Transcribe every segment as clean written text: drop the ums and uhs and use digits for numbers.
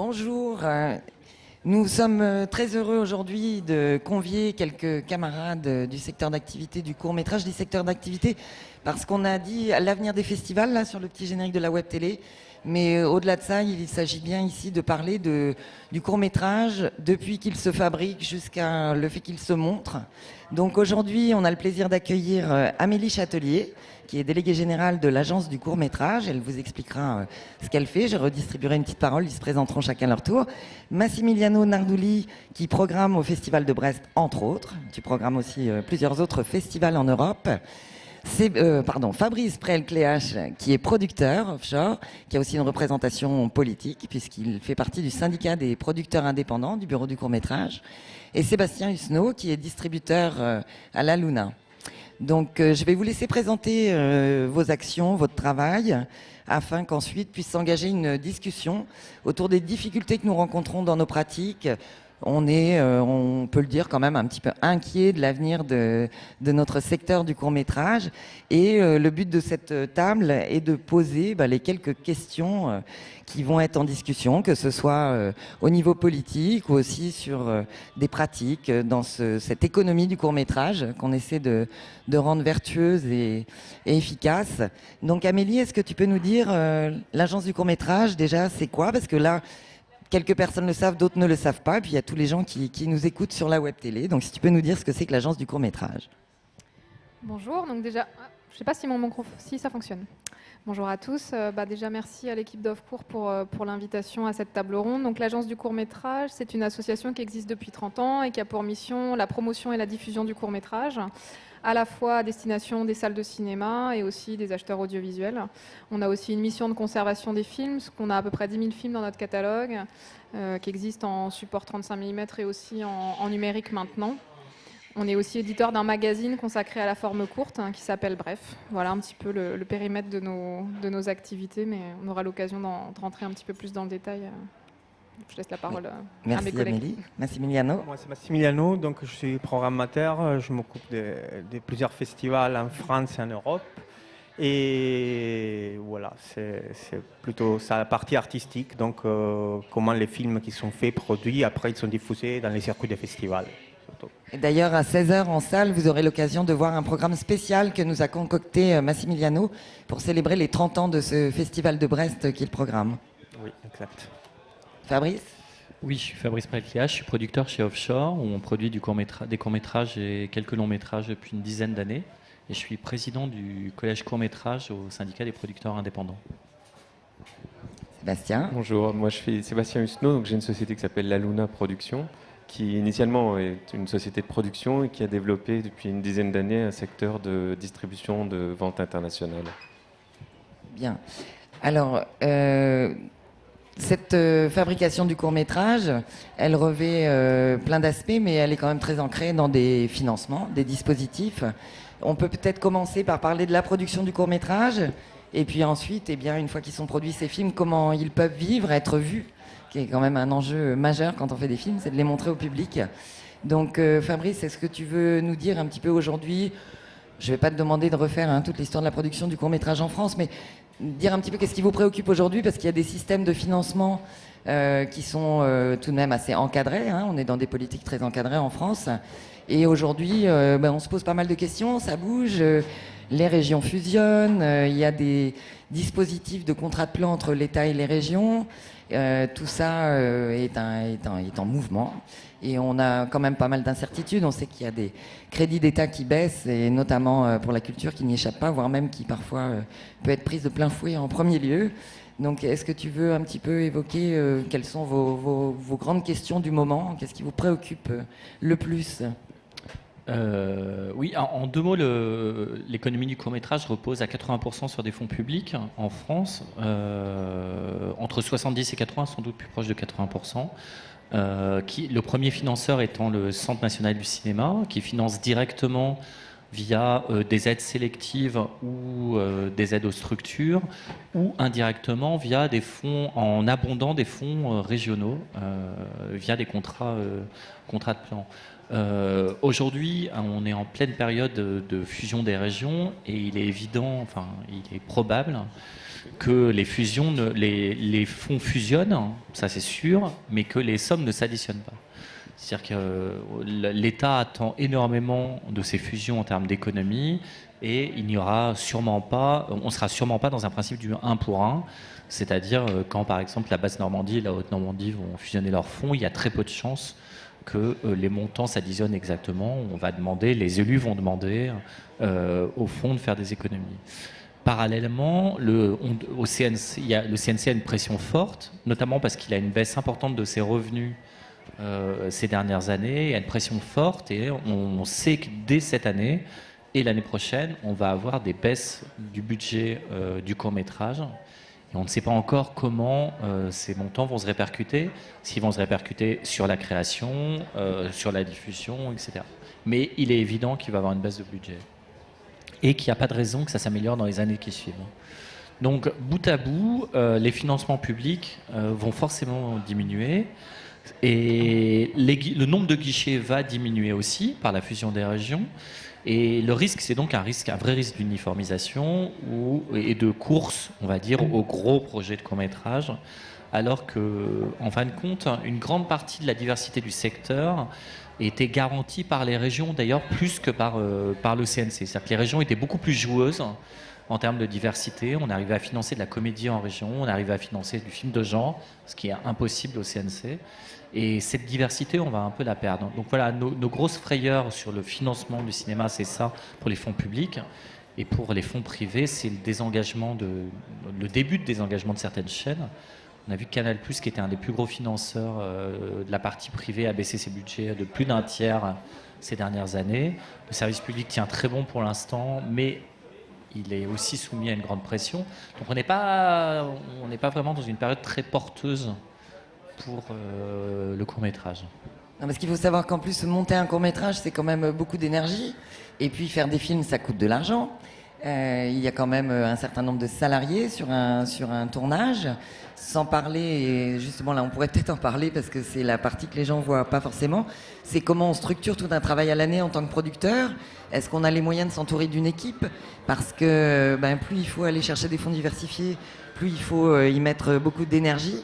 Bonjour. Nous sommes très heureux aujourd'hui de convier quelques camarades du secteur d'activité, du court-métrage des secteurs d'activité, parce qu'on a dit à l'avenir des festivals, là, sur le petit générique de la web télé. Mais au-delà de ça, il s'agit bien ici de parler du court-métrage depuis qu'il se fabrique jusqu'à le fait qu'il se montre. Donc aujourd'hui, on a le plaisir d'accueillir Amélie Châtelier, qui est déléguée générale de l'agence du court-métrage. Elle vous expliquera ce qu'elle fait. Je redistribuerai une petite parole, ils se présenteront chacun leur tour. Massimiliano Nardouli, qui programme au Festival de Brest, entre autres. Tu programmes aussi plusieurs autres festivals en Europe. C'est Fabrice Prel-Cléache, qui est producteur offshore, qui a aussi une représentation politique, puisqu'il fait partie du syndicat des producteurs indépendants du bureau du court-métrage. Et Sébastien Husneau, qui est distributeur à la Luna. Donc je vais vous laisser présenter vos actions, votre travail, afin qu'ensuite puisse s'engager une discussion autour des difficultés que nous rencontrons dans nos pratiques. On peut le dire quand même, un petit peu inquiet de l'avenir de notre secteur du court-métrage. Et le but de cette table est de poser les quelques questions qui vont être en discussion, que ce soit au niveau politique ou aussi sur des pratiques dans cette économie du court-métrage qu'on essaie de rendre vertueuse et efficace. Donc Amélie, est-ce que tu peux nous dire l'agence du court-métrage, déjà, c'est quoi? Parce que là, quelques personnes le savent, d'autres ne le savent pas. Et puis il y a tous les gens qui nous écoutent sur la web télé. Donc si tu peux nous dire ce que c'est que l'agence du court-métrage. Bonjour, donc déjà, je ne sais pas si mon micro, si ça fonctionne. Bonjour à tous. Déjà, merci à l'équipe d'Offcourt pour l'invitation à cette table ronde. Donc l'agence du court-métrage, c'est une association qui existe depuis 30 ans et qui a pour mission la promotion et la diffusion du court-métrage, à la fois à destination des salles de cinéma et aussi des acheteurs audiovisuels. On a aussi une mission de conservation des films, parce qu'on a à peu près 10 000 films dans notre catalogue, qui existent en support 35 mm et aussi en numérique maintenant. On est aussi éditeur d'un magazine consacré à la forme courte, qui s'appelle Bref. Voilà un petit peu le périmètre de nos activités, mais on aura l'occasion de rentrer un petit peu plus dans le détail. Je laisse la parole à mes collègues. Merci Amélie. Massimiliano. Moi c'est Massimiliano, donc je suis programmateur, je m'occupe de plusieurs festivals en France et en Europe. Et voilà, c'est plutôt ça, la partie artistique, donc comment les films qui sont faits, produits, après ils sont diffusés dans les circuits des festivals. Et d'ailleurs, à 16h en salle, vous aurez l'occasion de voir un programme spécial que nous a concocté Massimiliano pour célébrer les 30 ans de ce festival de Brest qu'il programme. Oui, exact. Fabrice ? Oui, je suis Fabrice Prel-Cléache, je suis producteur chez Offshore, où on produit des courts-métrages et quelques longs-métrages depuis une dizaine d'années. Et je suis président du collège court-métrage au syndicat des producteurs indépendants. Sébastien ? Bonjour, moi je suis Sébastien Husneau, donc j'ai une société qui s'appelle La Luna Production, qui initialement est une société de production et qui a développé depuis une dizaine d'années un secteur de distribution de vente internationale. Bien. Alors, cette fabrication du court-métrage, elle revêt plein d'aspects, mais elle est quand même très ancrée dans des financements, des dispositifs. On peut peut-être commencer par parler de la production du court-métrage, et puis ensuite, une fois qu'ils sont produits ces films, comment ils peuvent vivre, être vus, qui est quand même un enjeu majeur quand on fait des films, c'est de les montrer au public. Donc Fabrice, est-ce que tu veux nous dire un petit peu aujourd'hui, je ne vais pas te demander de refaire toute l'histoire de la production du court-métrage en France, mais dire un petit peu qu'est-ce qui vous préoccupe aujourd'hui, parce qu'il y a des systèmes de financement qui sont tout de même assez encadrés, on est dans des politiques très encadrées en France, et aujourd'hui on se pose pas mal de questions, ça bouge, les régions fusionnent, il y a des dispositifs de contrat de plan entre l'État et les régions, tout ça est en mouvement. Et on a quand même pas mal d'incertitudes. On sait qu'il y a des crédits d'État qui baissent, et notamment pour la culture qui n'y échappe pas, voire même qui parfois peut être prise de plein fouet en premier lieu. Donc est-ce que tu veux un petit peu évoquer quelles sont vos grandes questions du moment? Qu'est-ce qui vous préoccupe le plus? Oui, en deux mots, l'économie du court-métrage repose à 80% sur des fonds publics en France, entre 70 et 80, sans doute plus proche de 80%. Le premier financeur étant le Centre national du cinéma, qui finance directement via des aides sélectives ou des aides aux structures, ou indirectement via des fonds en abondant des fonds régionaux, via des contrats de plan. Aujourd'hui, on est en pleine période de fusion des régions, et il est évident, il est probable que les fonds fusionnent, ça c'est sûr, mais que les sommes ne s'additionnent pas. C'est-à-dire que l'État attend énormément de ces fusions en termes d'économie et il n'y aura sûrement pas, on ne sera sûrement pas dans un principe du 1 pour 1, c'est-à-dire quand par exemple la Basse-Normandie et la Haute-Normandie vont fusionner leurs fonds, il y a très peu de chances que les montants s'additionnent exactement. Les élus vont demander au fonds de faire des économies. Parallèlement, le CNC a une pression forte, notamment parce qu'il a une baisse importante de ses revenus ces dernières années. Il y a une pression forte et on sait que dès cette année et l'année prochaine, on va avoir des baisses du budget du court-métrage. Et on ne sait pas encore comment ces montants vont se répercuter, s'ils vont se répercuter sur la création, sur la diffusion, etc. Mais il est évident qu'il va y avoir une baisse de budget. Et qu'il n'y a pas de raison que ça s'améliore dans les années qui suivent. Donc, bout à bout, les financements publics vont forcément diminuer. Et le nombre de guichets va diminuer aussi par la fusion des régions. Et le risque, c'est donc un vrai risque d'uniformisation et de course, on va dire, aux gros projets de court-métrage. Alors qu'en fin de compte, une grande partie de la diversité du secteur était garantie par les régions, d'ailleurs plus que par le CNC. C'est-à-dire que les régions étaient beaucoup plus joueuses en termes de diversité. On arrivait à financer de la comédie en région, on arrivait à financer du film de genre, ce qui est impossible au CNC. Et cette diversité, on va un peu la perdre. Donc voilà, nos grosses frayeurs sur le financement du cinéma, c'est ça pour les fonds publics. Et pour les fonds privés, c'est le début de désengagement de certaines chaînes. On a vu que Canal+, qui était un des plus gros financeurs de la partie privée, a baissé ses budgets de plus d'un tiers ces dernières années. Le service public tient très bon pour l'instant, mais il est aussi soumis à une grande pression. Donc on n'est pas vraiment dans une période très porteuse pour le court-métrage. Non, parce qu'il faut savoir qu'en plus, monter un court-métrage, c'est quand même beaucoup d'énergie. Et puis faire des films, ça coûte de l'argent. Il y a quand même un certain nombre de salariés sur un tournage. Sans parler, et justement là on pourrait peut-être en parler parce que c'est la partie que les gens voient pas forcément, c'est comment on structure tout un travail à l'année en tant que producteur. Est-ce qu'on a les moyens de s'entourer d'une équipe? Parce que plus il faut aller chercher des fonds diversifiés, plus il faut y mettre beaucoup d'énergie.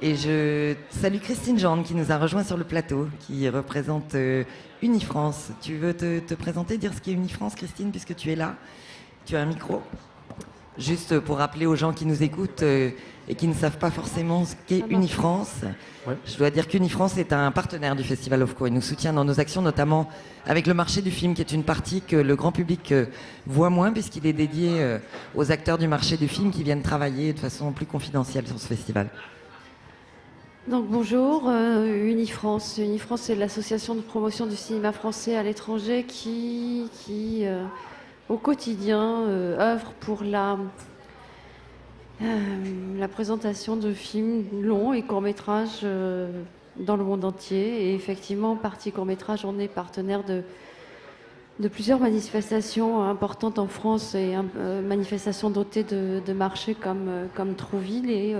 Et je salue Christine Jeanne qui nous a rejoint sur le plateau, qui représente Unifrance. Tu veux te présenter, dire ce qu'est Unifrance, Christine, puisque tu es là? Tu as un micro? Juste pour rappeler aux gens qui nous écoutent et qui ne savent pas forcément ce qu'est Unifrance, Ouais. Je dois dire qu'Unifrance est un partenaire du Festival OFCO. Il nous soutient dans nos actions, notamment avec le marché du film, qui est une partie que le grand public voit moins, puisqu'il est dédié aux acteurs du marché du film qui viennent travailler de façon plus confidentielle sur ce festival. Donc bonjour, Unifrance. Unifrance, c'est l'association de promotion du cinéma français à l'étranger qui au quotidien, œuvre pour la présentation de films longs et courts-métrages dans le monde entier. Et effectivement, partie court-métrage, on est partenaire de plusieurs manifestations importantes en France et manifestations dotées de marchés comme Trouville. Et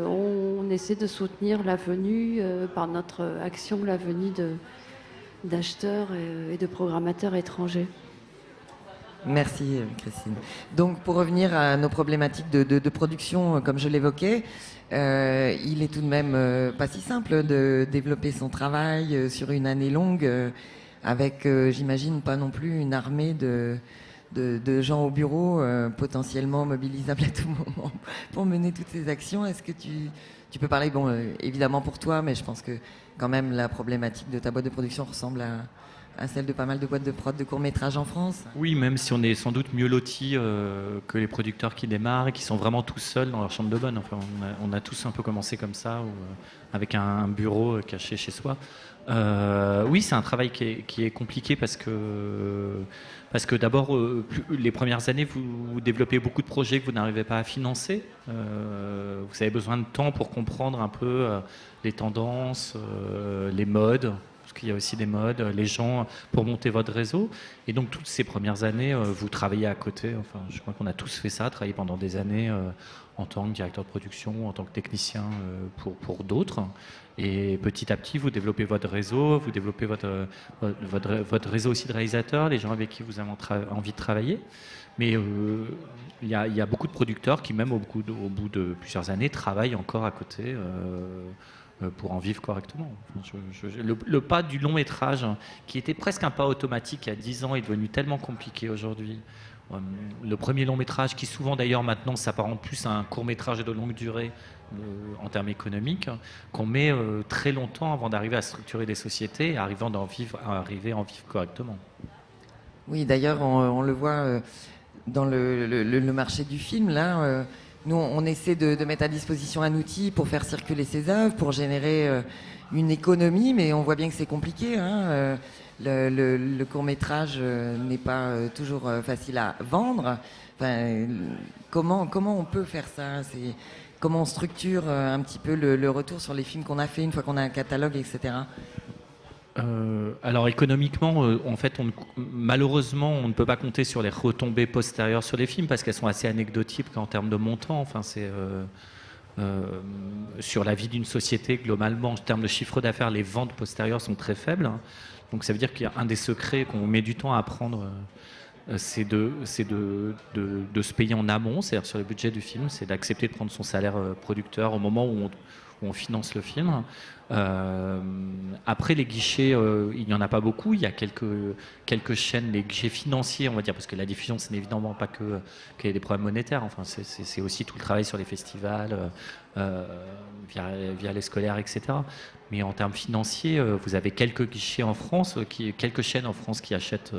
on essaie de soutenir la venue, par notre action, la venue d'acheteurs et de programmateurs étrangers. Merci Christine. Donc pour revenir à nos problématiques de production, comme je l'évoquais, il est tout de même pas si simple de développer son travail sur une année longue avec, j'imagine, pas non plus une armée de gens au bureau potentiellement mobilisables à tout moment pour mener toutes ces actions. Est-ce que tu peux parler, évidemment pour toi, mais je pense que quand même la problématique de ta boîte de production ressemble à celle de pas mal de boîtes de prod de court-métrage en France? Oui, même si on est sans doute mieux lotis que les producteurs qui démarrent et qui sont vraiment tout seuls dans leur chambre de bonne. Enfin, on a tous un peu commencé comme ça, avec un bureau caché chez soi. Oui, c'est un travail qui est compliqué parce que d'abord, les premières années, vous développez beaucoup de projets que vous n'arrivez pas à financer. Vous avez besoin de temps pour comprendre un peu les tendances, les modes. parce qu'il y a aussi des modes, les gens pour monter votre réseau. Et donc toutes ces premières années, vous travaillez à côté. Enfin, je crois qu'on a tous fait ça, travailler pendant des années en tant que directeur de production, en tant que technicien pour d'autres. Et petit à petit, vous développez votre réseau, vous développez votre réseau aussi de réalisateurs, les gens avec qui vous avez envie de travailler. Mais il y a beaucoup de producteurs qui, même au bout de plusieurs années, travaillent encore à côté pour en vivre correctement. Enfin, le pas du long métrage, qui était presque un pas automatique il y a 10 ans, est devenu tellement compliqué aujourd'hui. Le premier long métrage, qui souvent d'ailleurs maintenant s'apparente plus à un court métrage de longue durée en termes économiques, qu'on met très longtemps avant d'arriver à structurer des sociétés et arriver à en vivre correctement. Oui, d'ailleurs, on le voit dans le marché du film. Là, nous, on essaie de mettre à disposition un outil pour faire circuler ses œuvres, pour générer une économie, mais on voit bien que c'est compliqué. Hein. Le court-métrage n'est pas toujours facile à vendre. Enfin, comment on peut faire ça? Comment on structure un petit peu le retour sur les films qu'on a fait une fois qu'on a un catalogue, etc. Alors économiquement, en fait, malheureusement, on ne peut pas compter sur les retombées postérieures sur les films parce qu'elles sont assez anecdotiques en termes de montant. Enfin, c'est sur la vie d'une société globalement, en termes de chiffre d'affaires, les ventes postérieures sont très faibles. Donc ça veut dire qu'il y a un des secrets qu'on met du temps à apprendre. C'est de se payer en amont, c'est-à-dire sur le budget du film, c'est d'accepter de prendre son salaire producteur au moment où on finance le film. Après les guichets, il n'y en a pas beaucoup. Il y a quelques chaînes, les guichets financiers, on va dire, parce que la diffusion, ce n'est évidemment pas qu'il y ait des problèmes monétaires. Enfin, c'est aussi tout le travail sur les festivals, via les scolaires, etc. Mais en termes financiers, vous avez quelques guichets en France, quelques chaînes en France qui achètent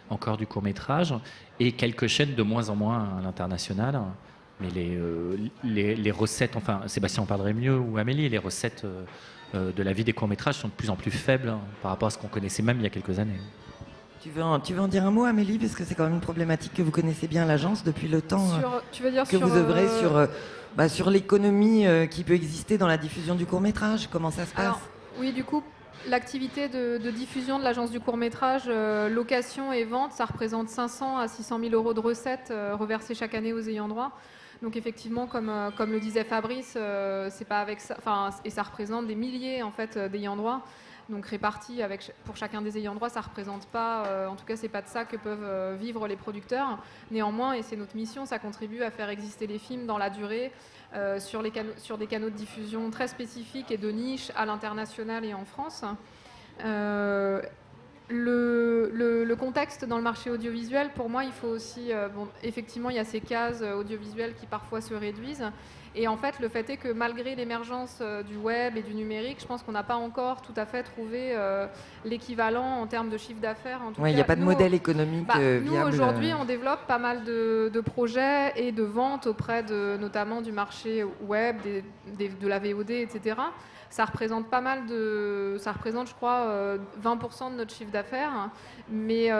encore du court-métrage, et quelques chaînes de moins en moins à l'international. Mais les recettes, enfin Sébastien en parlerait mieux, ou Amélie, les recettes de la vie des courts-métrages sont de plus en plus faibles par rapport à ce qu'on connaissait même il y a quelques années. Tu veux en dire un mot, Amélie, parce que c'est quand même une problématique que vous connaissez bien, l'agence, depuis le temps tu veux dire que vous œuvrez sur l'économie qui peut exister dans la diffusion du court-métrage. Comment ça se passe? Alors, oui, du coup, l'activité de diffusion de l'agence du court-métrage, location et vente, ça représente 500 à 600 000 euros de recettes reversées chaque année aux ayants droit. Donc effectivement, comme le disait Fabrice, c'est pas avec ça, et ça représente des milliers en fait d'ayants droit. Donc répartis pour chacun des ayants droit, ça représente pas, en tout cas c'est pas de ça que peuvent vivre les producteurs. Néanmoins, et c'est notre mission, ça contribue à faire exister les films dans la durée, sur des canaux de diffusion très spécifiques et de niche à l'international et en France. Le contexte dans le marché audiovisuel, pour moi, il faut aussi... effectivement, il y a ces cases audiovisuelles qui parfois se réduisent. Et en fait, le fait est que malgré l'émergence du web et du numérique, je pense qu'on n'a pas encore tout à fait trouvé l'équivalent en termes de chiffre d'affaires. Oui, il n'y a pas de modèle économique viable. Nous, aujourd'hui, on développe pas mal de projets et de ventes auprès notamment du marché web, de la VOD, etc. Ça représente je crois, 20% de notre chiffre d'affaires, mais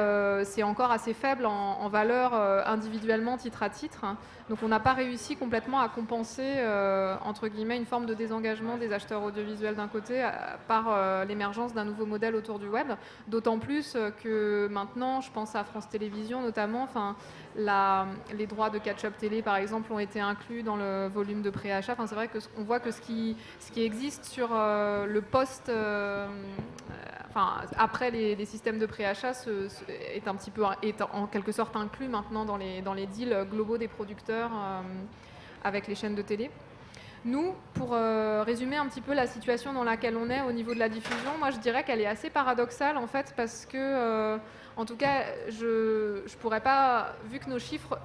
c'est encore assez faible en valeur individuellement, titre à titre. Donc on n'a pas réussi complètement à compenser, entre guillemets, une forme de désengagement des acheteurs audiovisuels d'un côté par l'émergence d'un nouveau modèle autour du web. D'autant plus que maintenant, je pense à France Télévisions notamment, les droits de catch-up télé, par exemple, ont été inclus dans le volume de préachat. C'est vrai qu'on voit que ce qui existe sur le post, après les systèmes de préachat, est en quelque sorte inclus maintenant dans les deals globaux des producteurs avec les chaînes de télé. Nous, pour résumer un petit peu la situation dans laquelle on est au niveau de la diffusion, moi je dirais qu'elle est assez paradoxale en fait, parce que en tout cas, je pourrais pas, vu que les chiffres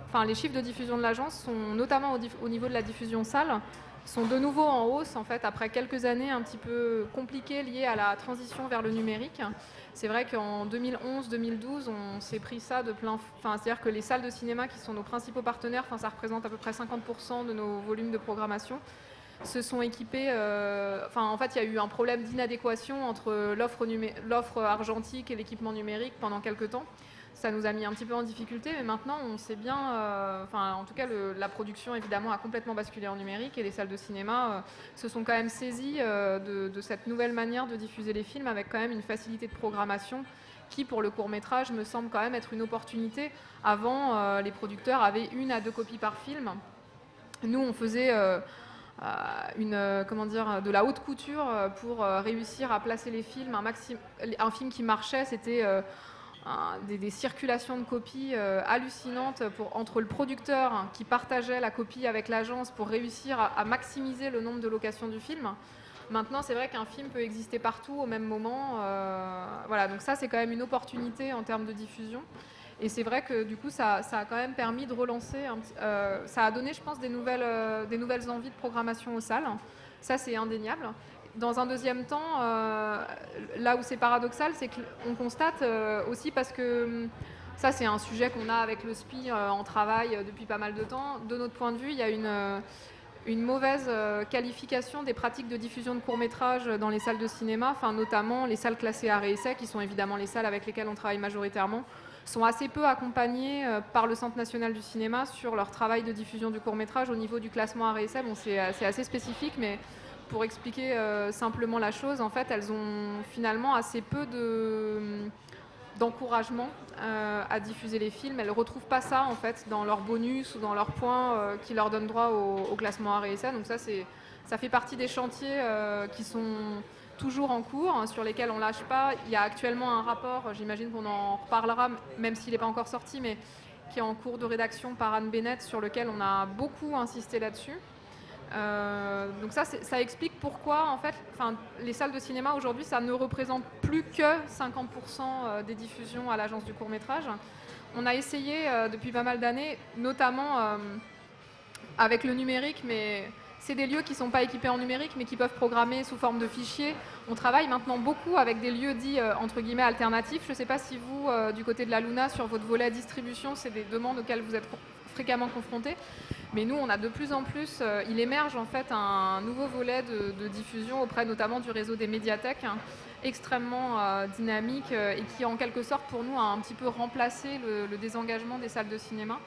de diffusion de l'agence sont notamment au niveau de la diffusion salle, sont de nouveau en hausse en fait après quelques années un petit peu compliquées liées à la transition vers le numérique. C'est vrai qu'en 2011-2012, on s'est pris ça de plein. C'est-à-dire que les salles de cinéma qui sont nos principaux partenaires, ça représente à peu près 50% de nos volumes de programmation, se sont équipés. En fait, il y a eu un problème d'inadéquation entre l'offre argentique et l'équipement numérique pendant quelques temps. ça nous a mis un petit peu en difficulté, mais maintenant on sait bien, en tout cas la production évidemment a complètement basculé en numérique et les salles de cinéma se sont quand même saisies de cette nouvelle manière de diffuser les films avec quand même une facilité de programmation qui pour le court-métrage me semble quand même être une opportunité. Avant, les producteurs avaient 1 à 2 copies par film. Nous, on faisait de la haute couture pour réussir à placer les films. Un film qui marchait, c'était des circulations de copies hallucinantes entre le producteur qui partageait la copie avec l'agence pour réussir à maximiser le nombre de locations du film. Maintenant, c'est vrai qu'un film peut exister partout au même moment. Voilà, donc ça, c'est quand même une opportunité en termes de diffusion. Et c'est vrai que du coup, ça a quand même permis de relancer. Ça a donné, je pense, des nouvelles envies de programmation aux salles. Ça, c'est indéniable. Dans un deuxième temps, là où c'est paradoxal, c'est qu'on constate aussi parce que ça, c'est un sujet qu'on a avec le SPI en travail depuis pas mal de temps. De notre point de vue, il y a une mauvaise qualification des pratiques de diffusion de courts-métrages dans les salles de cinéma, notamment les salles classées art et essai, qui sont évidemment les salles avec lesquelles on travaille majoritairement, sont assez peu accompagnées par le Centre national du cinéma sur leur travail de diffusion du court-métrage au niveau du classement art et essai. Bon, c'est assez spécifique, mais pour expliquer simplement la chose, en fait, elles ont finalement assez peu d'encouragement à diffuser les films. Elles ne retrouvent pas ça en fait dans leurs bonus ou dans leurs points qui leur donnent droit au classement art et essai. Donc ça fait partie des chantiers qui sont toujours en cours, sur lesquels on ne lâche pas. Il y a actuellement un rapport, j'imagine qu'on en reparlera, même s'il n'est pas encore sorti, mais qui est en cours de rédaction par Anne Bennett, sur lequel on a beaucoup insisté là-dessus. Donc ça explique pourquoi en fait, les salles de cinéma aujourd'hui ça ne représente plus que 50% des diffusions à l'agence du court-métrage. On a essayé depuis pas mal d'années, notamment avec le numérique, mais c'est des lieux qui ne sont pas équipés en numérique mais qui peuvent programmer sous forme de fichiers. On travaille maintenant beaucoup avec des lieux dits entre guillemets alternatifs. Je ne sais pas si vous, du côté de la Luna, sur votre volet distribution, c'est des demandes auxquelles vous êtes fréquemment confrontés. Mais nous, on a de plus en plus, il émerge en fait un nouveau volet de diffusion auprès notamment du réseau des médiathèques, extrêmement dynamique et qui en quelque sorte pour nous a un petit peu remplacé le désengagement des salles de cinéma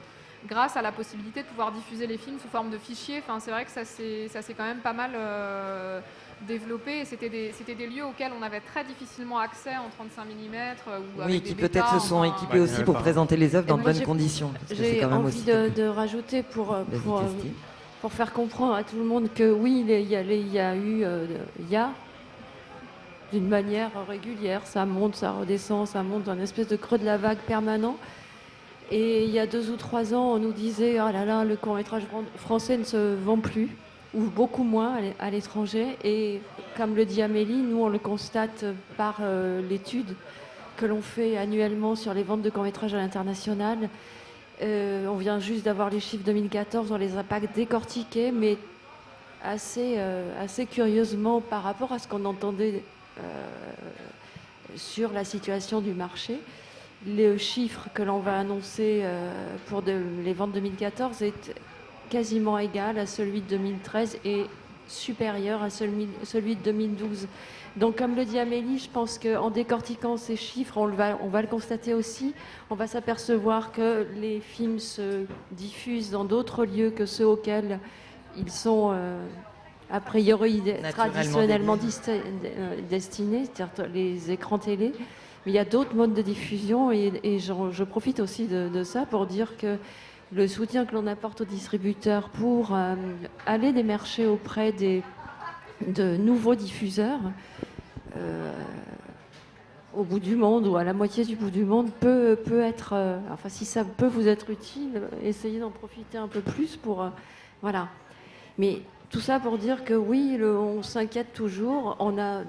grâce à la possibilité de pouvoir diffuser les films sous forme de fichiers. C'est vrai que ça s'est quand même pas mal développé. C'était des lieux auxquels on avait très difficilement accès en 35 mm. Oui, qui peut-être se sont équipés aussi pour présenter les œuvres dans de bonnes conditions. J'ai envie de rajouter pour faire comprendre à tout le monde que oui, il y a d'une manière régulière, ça monte, ça redescend, ça monte dans une espèce de creux de la vague permanent. Et il y a 2 ou 3 ans, on nous disait « Oh là là, le court-métrage français ne se vend plus » ou beaucoup moins à l'étranger. Et comme le dit Amélie, nous on le constate par l'étude que l'on fait annuellement sur les ventes de courts-métrages à l'international. On vient juste d'avoir les chiffres 2014, on les a pas décortiqués, mais assez curieusement par rapport à ce qu'on entendait sur la situation du marché. Le chiffre que l'on va annoncer pour les ventes 2014 est quasiment égal à celui de 2013 et supérieur à celui de 2012. Donc, comme le dit Amélie, je pense qu'en décortiquant ces chiffres, on va le constater aussi. On va s'apercevoir que les films se diffusent dans d'autres lieux que ceux auxquels ils sont a priori traditionnellement destinés, c'est-à-dire les écrans télé. Mais il y a d'autres modes de diffusion et je profite aussi de ça pour dire que le soutien que l'on apporte aux distributeurs pour aller démarcher auprès de nouveaux diffuseurs au bout du monde ou à la moitié du bout du monde peut être, si ça peut vous être utile, essayez d'en profiter un peu plus pour... voilà. Mais tout ça pour dire que oui, on s'inquiète toujours, on a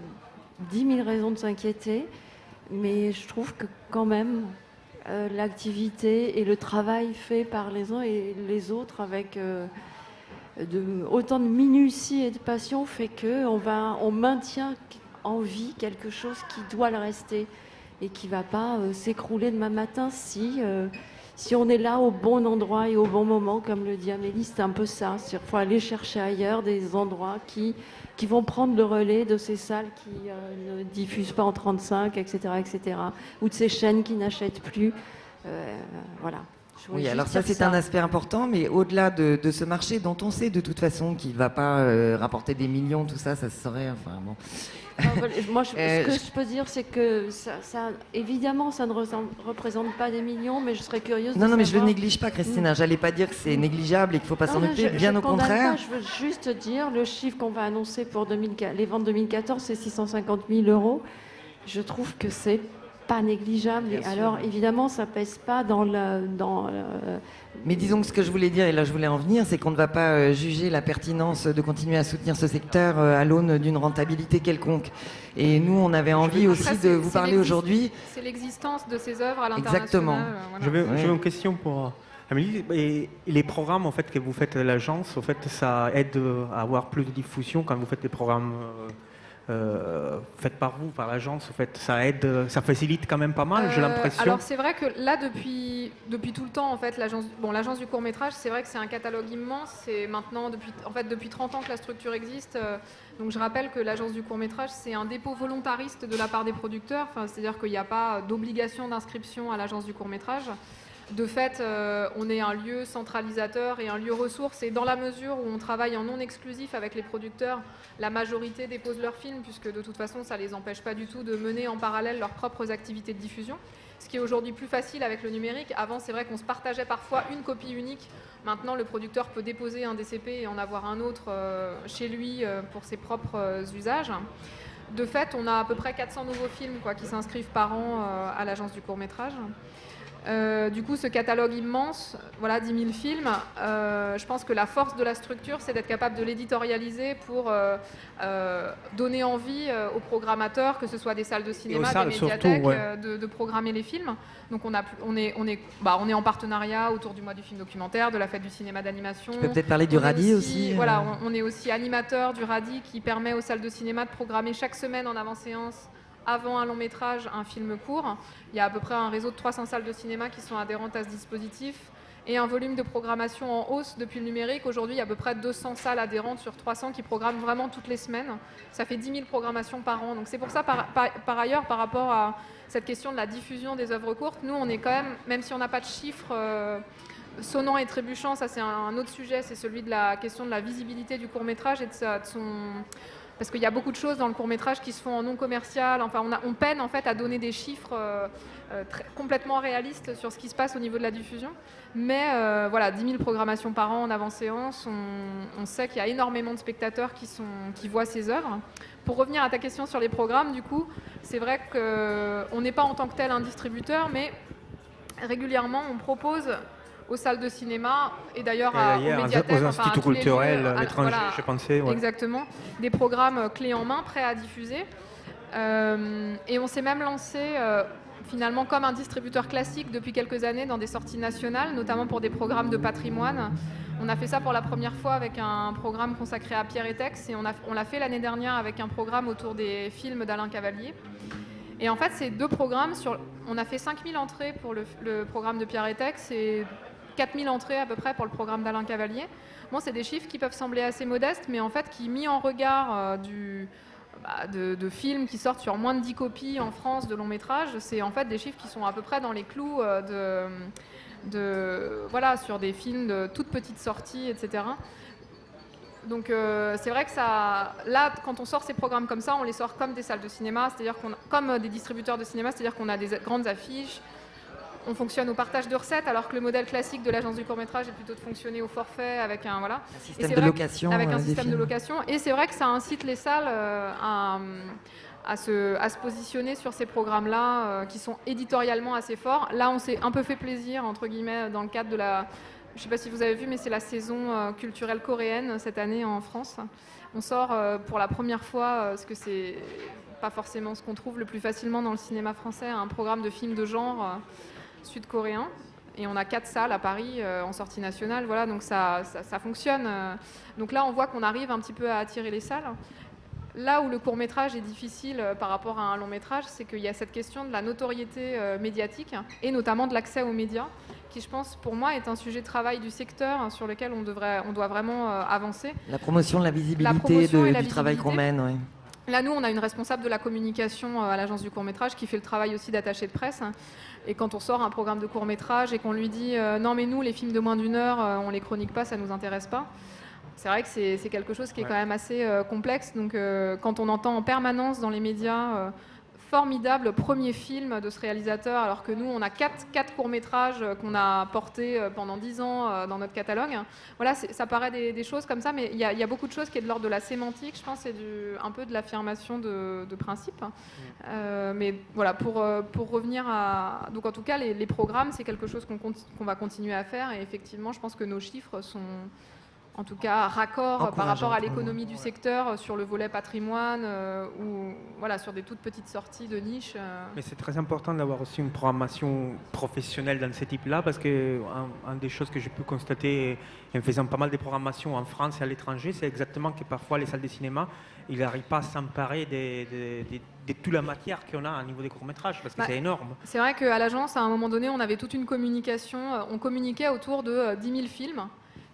10 000 raisons de s'inquiéter, mais je trouve que quand même l'activité et le travail fait par les uns et les autres avec autant de minutie et de passion fait qu'on maintient en vie quelque chose qui doit le rester et qui ne va pas s'écrouler demain matin si on est là au bon endroit et au bon moment, comme le dit Amélie, c'est un peu ça. Il faut aller chercher ailleurs des endroits qui vont prendre le relais de ces salles qui ne diffusent pas en 35, etc., ou de ces chaînes qui n'achètent plus. Voilà. Oui, alors ça c'est un aspect important, mais au-delà de ce marché dont on sait de toute façon qu'il ne va pas rapporter des millions, tout ça, ça se saurait. Enfin, bon. Moi, ce que je peux dire, c'est que évidemment, ça ne représente pas des millions, mais je serais curieuse de Non, mais savoir... je ne le néglige pas, Christina. J'allais pas dire que c'est négligeable et qu'il ne faut pas s'en occuper, bien au contraire. Je veux juste dire, le chiffre qu'on va annoncer pour les ventes 2014, c'est 650 000 €. Je trouve que c'est pas négligeable. Et alors, évidemment, ça pèse pas dans Mais disons que ce que je voulais dire, et là je voulais en venir, c'est qu'on ne va pas juger la pertinence de continuer à soutenir ce secteur à l'aune d'une rentabilité quelconque. Et nous, on avait envie aussi de vous parler aujourd'hui. C'est l'existence de ces œuvres à l'international. Exactement. Voilà. J'avais une question pour Amélie. Et les programmes en fait, que vous faites à l'agence, en fait, ça aide à avoir plus de diffusion quand vous faites des programmes faites par vous, par l'agence, en fait, ça aide, ça facilite quand même pas mal, j'ai l'impression. Alors c'est vrai que là, depuis tout le temps, en fait, l'agence du court-métrage, c'est vrai que c'est un catalogue immense. C'est maintenant, depuis 30 ans que la structure existe. Donc je rappelle que l'agence du court-métrage, c'est un dépôt volontariste de la part des producteurs. Enfin, c'est-à-dire qu'il n'y a pas d'obligation d'inscription à l'agence du court-métrage. De fait, on est un lieu centralisateur et un lieu ressource. Et dans la mesure où on travaille en non exclusif avec les producteurs, la majorité déposent leurs films, puisque de toute façon, ça ne les empêche pas du tout de mener en parallèle leurs propres activités de diffusion. Ce qui est aujourd'hui plus facile avec le numérique. Avant, c'est vrai qu'on se partageait parfois une copie unique. Maintenant, le producteur peut déposer un DCP et en avoir un autre chez lui pour ses propres usages. De fait, on a à peu près 400 nouveaux films qui s'inscrivent par an à l'agence du court-métrage. Du coup, ce catalogue immense, voilà, 10 000 films, je pense que la force de la structure, c'est d'être capable de l'éditorialiser pour donner envie aux programmateurs, que ce soit des salles de cinéma, des médiathèques, de programmer les films. Donc on est en partenariat autour du mois du film documentaire, de la fête du cinéma d'animation. Tu peux peut-être parler du RADI aussi. Voilà, on est aussi animateur du RADI qui permet aux salles de cinéma de programmer chaque semaine en avant-séance, avant un long métrage, un film court. Il y a à peu près un réseau de 300 salles de cinéma qui sont adhérentes à ce dispositif et un volume de programmation en hausse depuis le numérique. Aujourd'hui, il y a à peu près 200 salles adhérentes sur 300 qui programment vraiment toutes les semaines. Ça fait 10 000 programmations par an. Donc c'est pour ça, par ailleurs, par rapport à cette question de la diffusion des œuvres courtes, nous, on est quand même si on n'a pas de chiffres sonnants et trébuchants, ça c'est un autre sujet, c'est celui de la question de la visibilité du court-métrage et de son... Parce qu'il y a beaucoup de choses dans le court-métrage qui se font en non commercial. Enfin, on peine en fait à donner des chiffres complètement réalistes sur ce qui se passe au niveau de la diffusion. Mais voilà, 10 000 programmations par an en avant-séance. On sait qu'il y a énormément de spectateurs qui voient ces œuvres. Pour revenir à ta question sur les programmes, du coup, c'est vrai qu'on n'est pas en tant que tel un distributeur, mais régulièrement, on propose aux salles de cinéma et d'ailleurs aux médiathèques, aux instituts culturels, à l'étranger, voilà, je pensais. Ouais. Exactement, des programmes clés en main, prêts à diffuser. Et on s'est même lancé finalement comme un distributeur classique depuis quelques années dans des sorties nationales, notamment pour des programmes de patrimoine. On a fait ça pour la première fois avec un programme consacré à Pierre et Tex et on l'a fait l'année dernière avec un programme autour des films d'Alain Cavalier. Et en fait, ces deux programmes, on a fait 5000 entrées pour le programme de Pierre et Tex et 4000 entrées à peu près pour le programme d'Alain Cavalier. Bon, c'est des chiffres qui peuvent sembler assez modestes, mais en fait qui, mis en regard de films qui sortent sur moins de 10 copies en France de long métrage, c'est en fait des chiffres qui sont à peu près dans les clous voilà, sur des films de toute petite sortie, etc. Donc c'est vrai que là, quand on sort ces programmes comme ça, on les sort comme des salles de cinéma, c'est-à-dire comme des distributeurs de cinéma, c'est-à-dire qu'on a des grandes affiches. On fonctionne au partage de recettes, alors que le modèle classique de l'agence du court-métrage est plutôt de fonctionner au forfait avec un système de location. Avec un système de location. Et c'est vrai que ça incite les salles à se positionner sur ces programmes-là qui sont éditorialement assez forts. Là, on s'est un peu fait plaisir, entre guillemets, dans le cadre de la... Je ne sais pas si vous avez vu, mais c'est la saison culturelle coréenne cette année en France. On sort pour la première fois, parce que c'est pas forcément ce qu'on trouve le plus facilement dans le cinéma français, un programme de films de genre sud-coréen. Et on a 4 salles à Paris en sortie nationale. Voilà, donc ça fonctionne. Donc là, on voit qu'on arrive un petit peu à attirer les salles. Là où le court-métrage est difficile par rapport à un long-métrage, c'est qu'il y a cette question de la notoriété médiatique et notamment de l'accès aux médias, qui, je pense, pour moi, est un sujet de travail du secteur sur lequel on doit vraiment avancer. La promotion de la visibilité du travail qu'on mène, oui. Là, nous, on a une responsable de la communication à l'agence du court-métrage qui fait le travail aussi d'attaché de presse. Et quand on sort un programme de court-métrage et qu'on lui dit non, mais nous, les films de moins d'1 heure, on les chronique pas, ça nous intéresse pas. C'est vrai que c'est quelque chose qui est quand même assez complexe. Donc, quand on entend en permanence dans les médias formidable premier film de ce réalisateur, alors que nous, on a quatre courts-métrages qu'on a portés pendant 10 ans dans notre catalogue. Voilà, ça paraît des choses comme ça, mais il y a beaucoup de choses qui est de l'ordre de la sémantique, je pense, et un peu de l'affirmation de principe. Mais voilà, pour revenir à... Donc en tout cas, les programmes, c'est quelque chose qu'on va continuer à faire, et effectivement, je pense que nos chiffres sont... en tout cas raccord par rapport à l'économie du secteur sur le volet patrimoine ou voilà, sur des toutes petites sorties de niche. Mais c'est très important d'avoir aussi une programmation professionnelle dans ce type-là, parce que une des choses que j'ai pu constater en faisant pas mal de programmations en France et à l'étranger, c'est exactement que parfois les salles de cinéma, ils n'arrivent pas à s'emparer de toute la matière qu'on a au niveau des courts-métrages, parce que c'est énorme. C'est vrai qu'à l'agence, à un moment donné, on avait toute une communication, on communiquait autour de 10 000 films.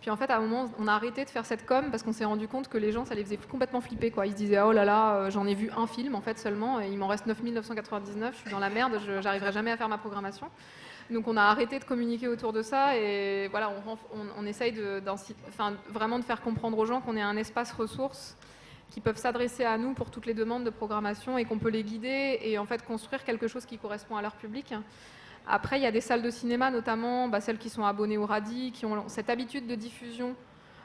Puis en fait, à un moment, on a arrêté de faire cette com parce qu'on s'est rendu compte que les gens, ça les faisait complètement flipper, quoi. Ils se disaient, oh là là, j'en ai vu un film en fait seulement, et il m'en reste 9 999, je suis dans la merde, j'arriverai jamais à faire ma programmation. Donc on a arrêté de communiquer autour de ça, et voilà, on essaye vraiment de faire comprendre aux gens qu'on est un espace ressource qui peuvent s'adresser à nous pour toutes les demandes de programmation et qu'on peut les guider et en fait construire quelque chose qui correspond à leur public. Après, il y a des salles de cinéma, notamment celles qui sont abonnées au RADI, qui ont cette habitude de diffusion.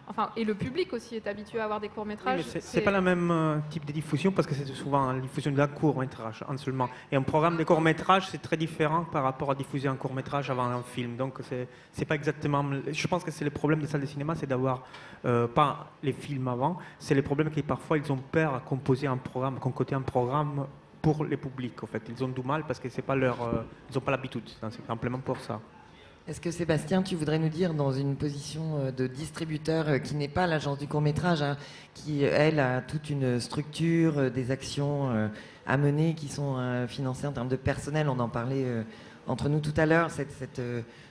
Enfin, et le public aussi est habitué à avoir des courts-métrages. Oui, c'est pas le même type de diffusion, parce que c'est souvent la diffusion d'un court-métrage en seulement. Et un programme de court-métrage, c'est très différent par rapport à diffuser un court-métrage avant un film. Donc, c'est pas exactement... Je pense que c'est le problème des salles de cinéma, c'est d'avoir pas les films avant. C'est le problème que parfois, ils ont peur à composer un programme, concocter un programme pour les publics, en fait. Ils ont du mal parce que c'est pas ils n'ont pas l'habitude. C'est simplement pour ça. Est-ce que Sébastien, tu voudrais nous dire, dans une position de distributeur qui n'est pas l'agence du court-métrage, hein, qui, elle, a toute une structure, des actions à mener qui sont financées en termes de personnel, on en parlait entre nous tout à l'heure, cette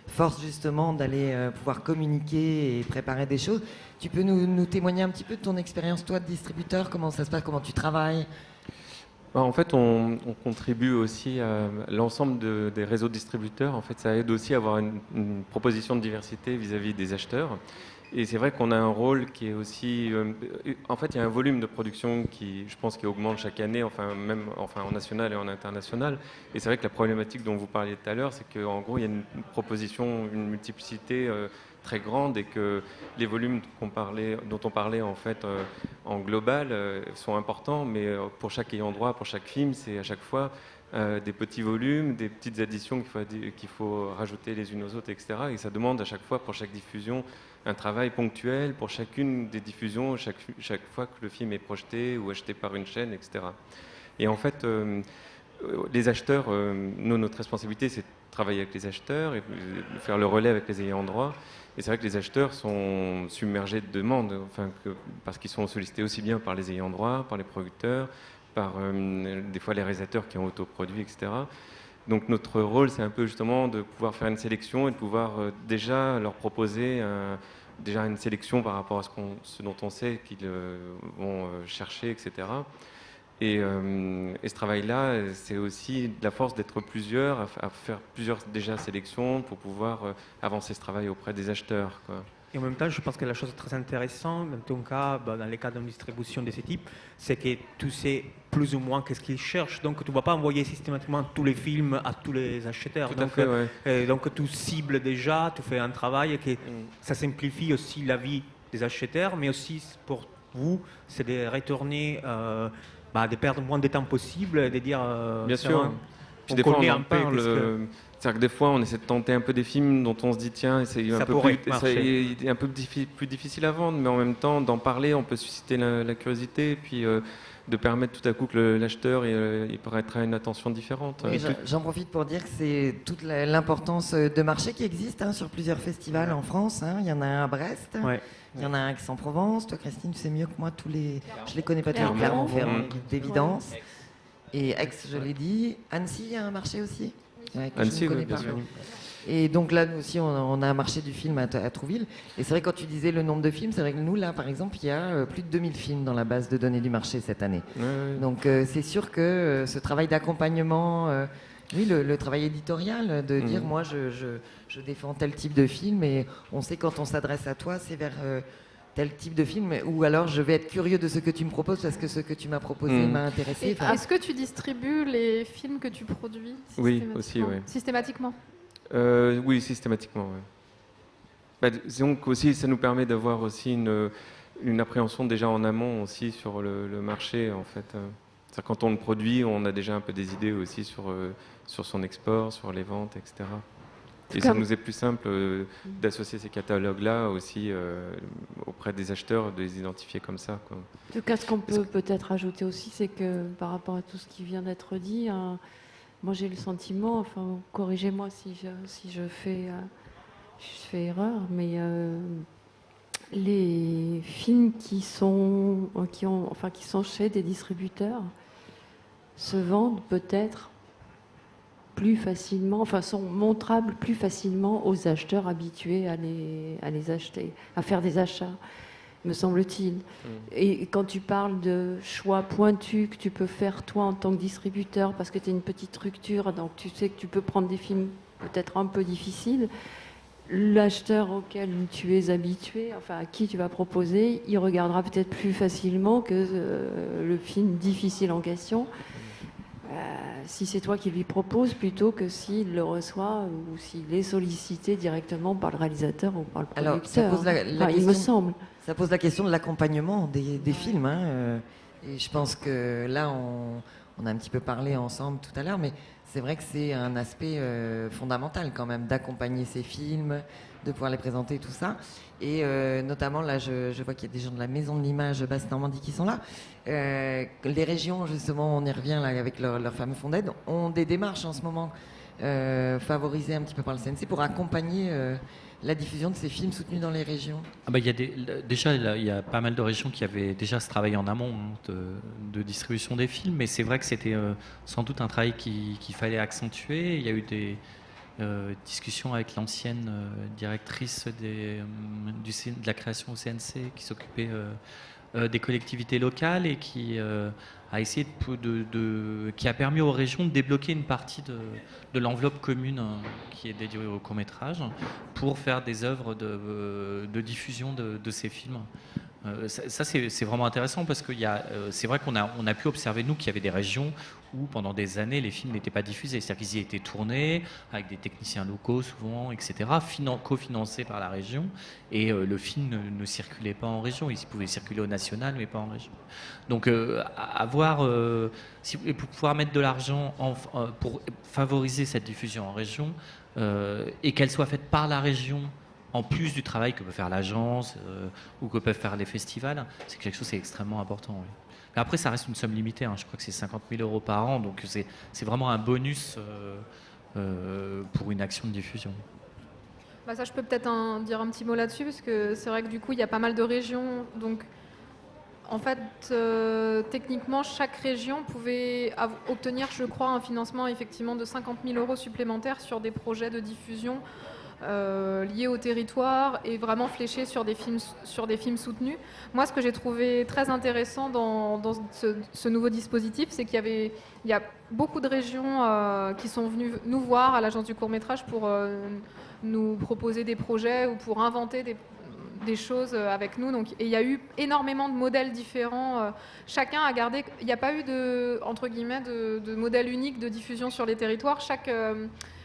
force justement d'aller pouvoir communiquer et préparer des choses. Tu peux nous témoigner un petit peu de ton expérience, toi, de distributeur, comment ça se passe, comment tu travailles ? En fait, on contribue aussi à l'ensemble des réseaux de distributeurs. En fait, ça aide aussi à avoir une proposition de diversité vis-à-vis des acheteurs. Et c'est vrai qu'on a un rôle qui est aussi... en fait, il y a un volume de production qui, je pense, qui augmente chaque année, même en national et en international. Et c'est vrai que la problématique dont vous parliez tout à l'heure, c'est qu'en gros, il y a une proposition, une multiplicité très grande, et que les volumes dont on parlait en fait en global sont importants, mais pour chaque ayant droit, pour chaque film, c'est à chaque fois des petits volumes, des petites additions qu'il faut rajouter les unes aux autres, etc. Et ça demande à chaque fois, pour chaque diffusion, un travail ponctuel pour chacune des diffusions, chaque fois que le film est projeté ou acheté par une chaîne, etc. Et en fait, les acheteurs, notre responsabilité, c'est de travailler avec les acheteurs et de faire le relais avec les ayants droit. Et c'est vrai que les acheteurs sont submergés de demandes, parce qu'ils sont sollicités aussi bien par les ayants droit, par les producteurs, par des fois les réalisateurs qui ont autoproduit, etc. Donc notre rôle, c'est un peu justement de pouvoir faire une sélection et de pouvoir déjà leur proposer déjà une sélection par rapport à ce dont on sait qu'ils vont chercher, etc. Et ce travail-là, c'est aussi de la force d'être plusieurs, à faire plusieurs déjà sélections pour pouvoir avancer ce travail auprès des acheteurs, quoi. Et en même temps, je pense que la chose très intéressante, dans ton cas, dans les cas d'une distribution de ce type, c'est que tu sais plus ou moins qu'est-ce qu'ils cherchent. Donc, tu ne vas pas envoyer systématiquement tous les films à tous les acheteurs. Tout à fait, ouais. Donc, tu cibles déjà, tu fais un travail et que ça simplifie aussi la vie des acheteurs, mais aussi pour vous, c'est de retourner, de perdre moins de temps possible, et de dire... Bien sûr. Puis des fois, on en parle... C'est-à-dire que des fois, on essaie de tenter un peu des films dont on se dit, tiens, c'est un peu plus difficile à vendre, mais en même temps, d'en parler, on peut susciter la curiosité, et puis de permettre tout à coup que l'acheteur il prêtera une attention différente. Oui, j'en profite pour dire que c'est toute l'importance de marché qui existe sur plusieurs festivals en France. Il y en a un à Brest, il y en a un à Aix-en-Provence. Toi, Christine, tu sais mieux que moi, je les connais pas tous, Clermont-Ferrand, d'évidence. Et Aix, je l'ai dit. Annecy, il y a un marché aussi. Annecy, oui, bien sûr. Et donc là, nous aussi, on a un marché du film à Trouville. Et c'est vrai, quand tu disais le nombre de films, c'est vrai que nous, là, par exemple, il y a plus de 2000 films dans la base de données du marché cette année. Donc c'est sûr que ce travail d'accompagnement, oui, le travail éditorial, de dire, moi, je défends tel type de film, et on sait quand on s'adresse à toi, c'est vers tel type de film, ou alors je vais être curieux de ce que tu me proposes parce que ce que tu m'as proposé m'a intéressé. Et est-ce que tu distribues les films que tu produis Oui, aussi, oui. Systématiquement? Oui, systématiquement, oui. Donc aussi, ça nous permet d'avoir aussi une appréhension déjà en amont aussi sur le marché, en fait. C'est-à-dire, quand on le produit, on a déjà un peu des idées aussi sur son export, sur les ventes, etc. Et ça nous est plus simple d'associer ces catalogues-là aussi auprès des acheteurs, de les identifier comme ça, quoi. En tout cas, ce qu'on peut peut-être ajouter aussi, c'est que par rapport à tout ce qui vient d'être dit, moi j'ai le sentiment, enfin corrigez-moi si je fais erreur, mais les films qui sont chez des distributeurs se vendent peut-être plus facilement, enfin sont montrables plus facilement aux acheteurs habitués à les acheter, à faire des achats, me semble-t-il. Et quand tu parles de choix pointus que tu peux faire toi en tant que distributeur, parce que tu es une petite structure, donc tu sais que tu peux prendre des films peut-être un peu difficiles, l'acheteur auquel tu es habitué, enfin à qui tu vas proposer, il regardera peut-être plus facilement que le film difficile en question. Si c'est toi qui lui proposes, plutôt que s'il le reçoit ou s'il est sollicité directement par le réalisateur ou par le producteur. Alors, ça pose la Enfin, question, il me semble. Ça pose la question de l'accompagnement des films. Et je pense que là, on a un petit peu parlé ensemble tout à l'heure, mais c'est vrai que c'est un aspect fondamental quand même d'accompagner ces films, de pouvoir les présenter, tout ça. Et notamment, là, je vois qu'il y a des gens de la Maison de l'Image Basse-Normandie qui sont là. Les régions, justement, on y revient là, avec leur fameux fonds d'aide, ont des démarches en ce moment favorisées un petit peu par le CNC pour accompagner la diffusion de ces films soutenus dans les régions. Déjà, il y a pas mal de régions qui avaient déjà ce travail en amont de distribution des films, mais c'est vrai que c'était sans doute un travail qu'il fallait accentuer. Il y a eu des discussions avec l'ancienne directrice de la création au CNC qui s'occupait des collectivités locales et qui a essayé qui a permis aux régions de débloquer une partie de l'enveloppe commune qui est dédiée au court-métrage pour faire des œuvres de diffusion de ces films. Ça c'est vraiment intéressant parce que c'est vrai qu'on a pu observer, nous, qu'il y avait des régions où pendant des années les films n'étaient pas diffusés, c'est-à-dire qu'ils y étaient tournés avec des techniciens locaux souvent, etc., cofinancés par la région, et le film ne circulait pas en région, il pouvait circuler au national mais pas en région. Donc pour pouvoir mettre de l'argent pour favoriser cette diffusion en région et qu'elle soit faite par la région en plus du travail que peut faire l'agence ou que peuvent faire les festivals, c'est quelque chose qui est extrêmement important. Oui. Mais après, ça reste une somme limitée. Je crois que c'est 50 000 € par an, donc c'est vraiment un bonus pour une action de diffusion. Ça, je peux peut-être dire un petit mot là-dessus, parce que c'est vrai que du coup, il y a pas mal de régions. Donc, en fait, techniquement, chaque région pouvait obtenir, je crois, un financement effectivement de 50 000 € supplémentaires sur des projets de diffusion liés au territoire et vraiment fléchés sur des films soutenus. Moi, ce que j'ai trouvé très intéressant dans ce nouveau dispositif, c'est qu'il y a beaucoup de régions qui sont venues nous voir à l'agence du court-métrage pour nous proposer des projets ou pour inventer des choses avec nous. Et il y a eu énormément de modèles différents. Chacun a gardé... Il n'y a pas eu entre guillemets, de modèle unique de diffusion sur les territoires.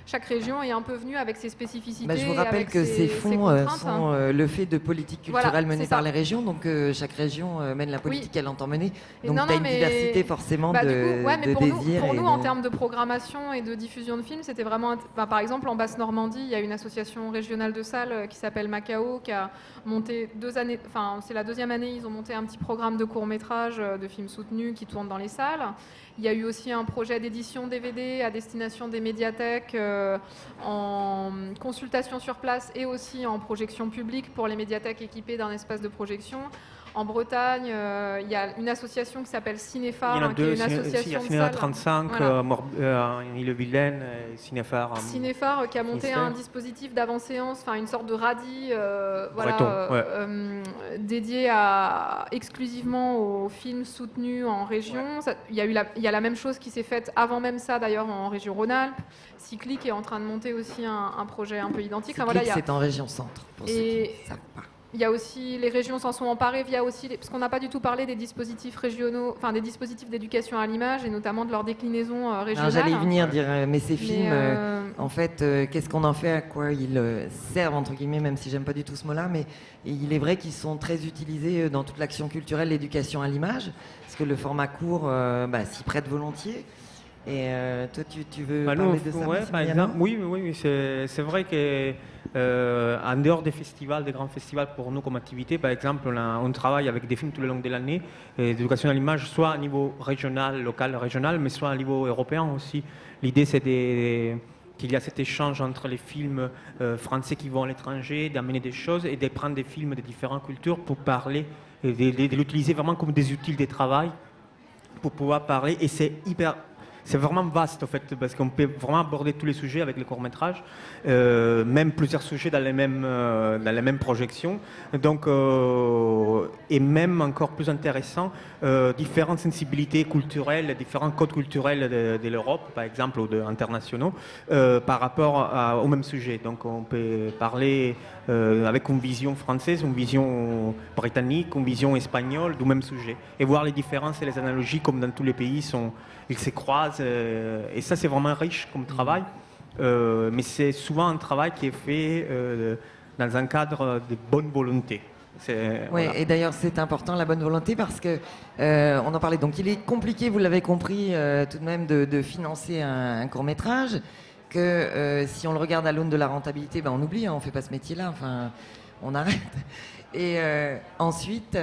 Chaque région est un peu venue avec ses spécificités. Je vous rappelle que ces fonds sont le fait de politiques culturelles menées par les régions. Donc chaque région mène la politique qu'elle entend mener. Donc tu as une diversité forcément de désirs. Pour nous, en termes de programmation et de diffusion de films, c'était vraiment... par exemple, en Basse-Normandie, il y a une association régionale de salles qui s'appelle Macao, qui a monté 2 années... Enfin, c'est la 2e année, ils ont monté un petit programme de court-métrage, de films soutenus qui tournent dans les salles. Il y a eu aussi un projet d'édition DVD à destination des médiathèques en consultation sur place et aussi en projection publique pour les médiathèques équipées d'un espace de projection. En Bretagne, il y a une association qui s'appelle Cinéphare, Il y en a qui est deux, une association de Cinéma salles. 35, Voilà. en Ille-et-Vilaine, et Cinéphare. Cinéphare qui a monté Finistère. un dispositif d'avant-séance, enfin une sorte de radis Breton, ouais. dédié exclusivement aux films soutenus en région. Il y a la même chose qui s'est faite avant même ça d'ailleurs en région Rhône-Alpes. Cyclique est en train de monter aussi un projet un peu identique. Enfin, voilà, C'est en région centre, pour ceux qui ne savent pas. il y a aussi, les régions s'en sont emparées via aussi, parce qu'on n'a pas du tout parlé des dispositifs régionaux, enfin des dispositifs d'éducation à l'image et notamment de leur déclinaison régionale. J'allais y venir dire, mais ces Mais, films, en fait, qu'est-ce qu'on en fait, à quoi ils servent, entre guillemets, même si j'aime pas du tout ce mot-là, mais il est vrai qu'ils sont très utilisés dans toute l'action culturelle, l'éducation à l'image, parce que le format court s'y prête volontiers. Et toi, tu veux parler de ça, ouais, par exemple, oui, c'est vrai que en dehors des festivals, des grands festivals, pour nous comme activité, par exemple, on travaille avec des films tout le long de l'année, d'éducation à l'image, soit à niveau régional, local, régional, mais soit à niveau européen aussi. L'idée, c'est qu'il y a cet échange entre les films français qui vont à l'étranger, d'amener des choses et de prendre des films de différentes cultures pour parler, et de l'utiliser vraiment comme des outils de travail pour pouvoir parler. Et c'est vraiment vaste en fait, parce qu'on peut vraiment aborder tous les sujets avec les courts-métrages, même plusieurs sujets dans les mêmes projections. Donc, et même encore plus intéressant, différentes sensibilités culturelles, différents codes culturels de l'Europe, par exemple, ou internationaux, par rapport au même sujet. Donc, on peut parler avec une vision française, une vision britannique, une vision espagnole du même sujet, et voir les différences et les analogies comme dans tous les pays ils se croisent, et ça c'est vraiment riche comme travail, mais c'est souvent un travail qui est fait dans un cadre de bonne volonté. Oui, Voilà. et d'ailleurs c'est important la bonne volonté parce que on en parlait. Donc il est compliqué, vous l'avez compris, tout de même de financer un court métrage. Que si on le regarde à l'aune de la rentabilité, on oublie, on fait pas ce métier-là. Enfin, on arrête. Et ensuite,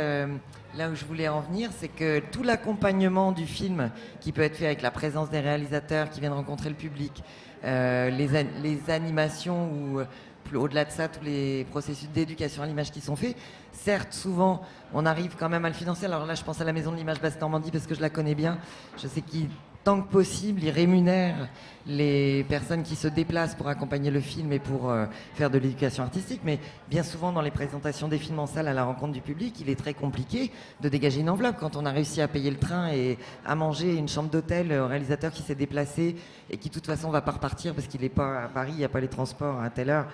là où je voulais en venir, c'est que tout l'accompagnement du film qui peut être fait avec la présence des réalisateurs qui viennent rencontrer le public, les animations ou au-delà de ça, tous les processus d'éducation à l'image qui sont faits. Certes, souvent, on arrive quand même à le financer. Alors là, je pense à la Maison de l'Image Basse-Normandie parce que je la connais bien. Je sais qu'ils, tant que possible, ils rémunèrent les personnes qui se déplacent pour accompagner le film et pour faire de l'éducation artistique. Mais bien souvent, dans les présentations des films en salle à la rencontre du public, il est très compliqué de dégager une enveloppe. Quand on a réussi à payer le train et à manger une chambre d'hôtel au réalisateur qui s'est déplacé et qui, de toute façon, ne va pas repartir parce qu'il n'est pas à Paris, il n'y a pas les transports à telle heure.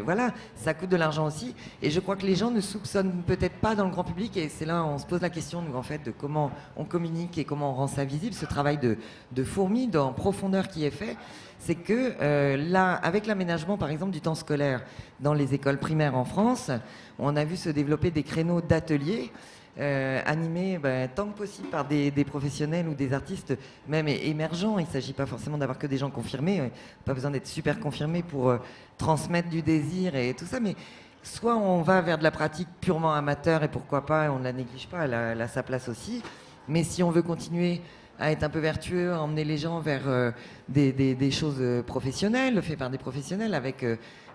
Voilà, ça coûte de l'argent aussi. Et je crois que les gens ne soupçonnent peut-être pas dans le grand public, et c'est là où on se pose la question, nous, en fait, de comment on communique et comment on rend ça visible, ce travail de fourmi, en profondeur qui est fait. C'est que là, avec l'aménagement, par exemple, du temps scolaire dans les écoles primaires en France, on a vu se développer des créneaux d'ateliers animés tant que possible par des professionnels ou des artistes même émergents. Il ne s'agit pas forcément d'avoir que des gens confirmés, pas besoin d'être super confirmés pour transmettre du désir et tout ça, mais soit on va vers de la pratique purement amateur et pourquoi pas, on ne la néglige pas, elle a sa place aussi, mais si on veut continuer à être un peu vertueux, à emmener les gens vers des choses professionnelles, faites par des professionnels avec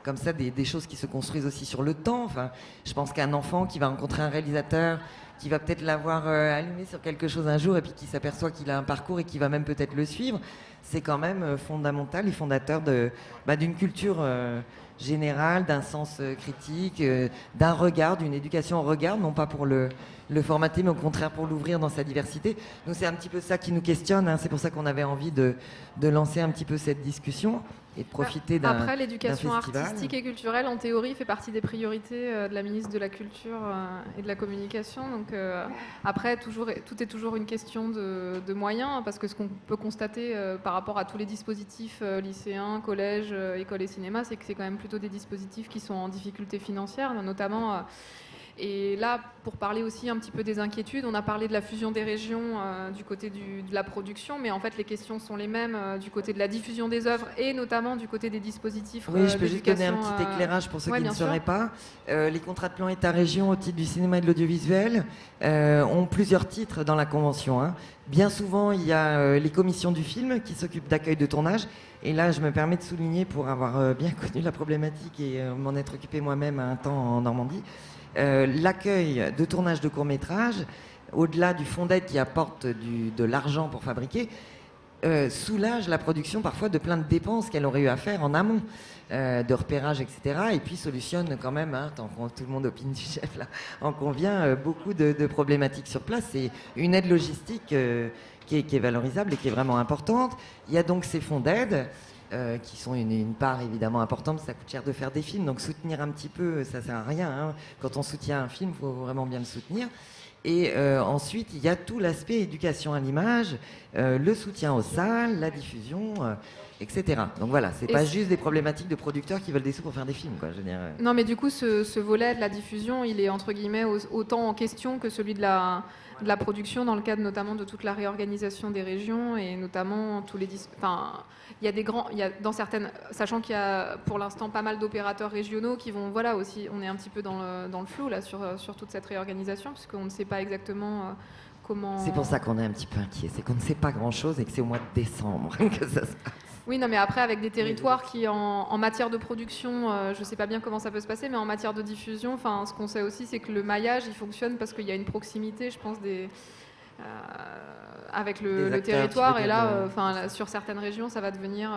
comme ça des choses qui se construisent aussi sur le temps. Enfin, je pense qu'un enfant qui va rencontrer un réalisateur, qui va peut-être l'avoir allumé sur quelque chose un jour et puis qui s'aperçoit qu'il a un parcours et qui va même peut-être le suivre, c'est quand même fondamental et fondateur d'une culture générale, d'un sens critique, d'un regard, d'une éducation au regard, non pas pour le formater, mais au contraire pour l'ouvrir dans sa diversité. Donc c'est un petit peu ça qui nous questionne, hein. C'est pour ça qu'on avait envie de lancer un petit peu cette discussion et de profiter d'un Après, l'éducation festival. artistique et culturelle, en théorie, fait partie des priorités de la ministre de la Culture et de la Communication. Donc après, tout est toujours une question de moyens, parce que ce qu'on peut constater par rapport à tous les dispositifs lycéens, collèges, écoles et cinéma, c'est que c'est quand même plutôt des dispositifs qui sont en difficulté financière, notamment... Et là, pour parler aussi un petit peu des inquiétudes, on a parlé de la fusion des régions du côté de la production, mais en fait les questions sont les mêmes du côté de la diffusion des œuvres et notamment du côté des dispositifs Oui, je peux juste donner un d'éducation, petit éclairage pour ceux ouais, qui ne bien sûr. sauraient pas. Les contrats de plan État-région au titre du cinéma et de l'audiovisuel ont plusieurs titres dans la Convention, hein. Bien souvent, il y a les commissions du film qui s'occupent d'accueil de tournage. Et là, je me permets de souligner, pour avoir bien connu la problématique et m'en être occupé moi-même à un temps en Normandie, l'accueil de tournage de courts-métrages, au-delà du fonds d'aide qui apporte de l'argent pour fabriquer, soulage la production parfois de plein de dépenses qu'elle aurait eu à faire en amont, de repérage, etc. Et puis solutionne quand même, hein, tant que tout le monde opine du chef là, en convient, beaucoup de problématiques sur place. C'est une aide logistique qui est valorisable et qui est vraiment importante. Il y a donc ces fonds d'aide qui sont une part évidemment importante, ça coûte cher de faire des films, donc soutenir un petit peu, ça sert à rien, hein. Quand on soutient un film, il faut vraiment bien le soutenir. Et ensuite, il y a tout l'aspect éducation à l'image, le soutien aux salles, la diffusion, etc. Donc voilà, c'est pas juste des problématiques de producteurs qui veulent des sous pour faire des films, quoi, je veux dire. Non, mais du coup, ce volet de la diffusion, il est entre guillemets autant en question que celui de la production, dans le cadre notamment de toute la réorganisation des régions et notamment tous les... il y a des grands... dans certaines... Sachant qu'il y a pour l'instant pas mal d'opérateurs régionaux qui vont... Voilà, aussi, on est un petit peu dans le flou là, sur toute cette réorganisation, puisqu'on ne sait pas exactement comment... C'est pour ça qu'on est un petit peu inquiet, c'est qu'on ne sait pas grand-chose et que c'est au mois de décembre que ça se passe. Oui, non, mais après, avec des territoires qui, en matière de production, je ne sais pas bien comment ça peut se passer, mais en matière de diffusion, ce qu'on sait aussi, c'est que le maillage, il fonctionne parce qu'il y a une proximité, je pense, avec le territoire. Et là, sur certaines régions, ça va devenir...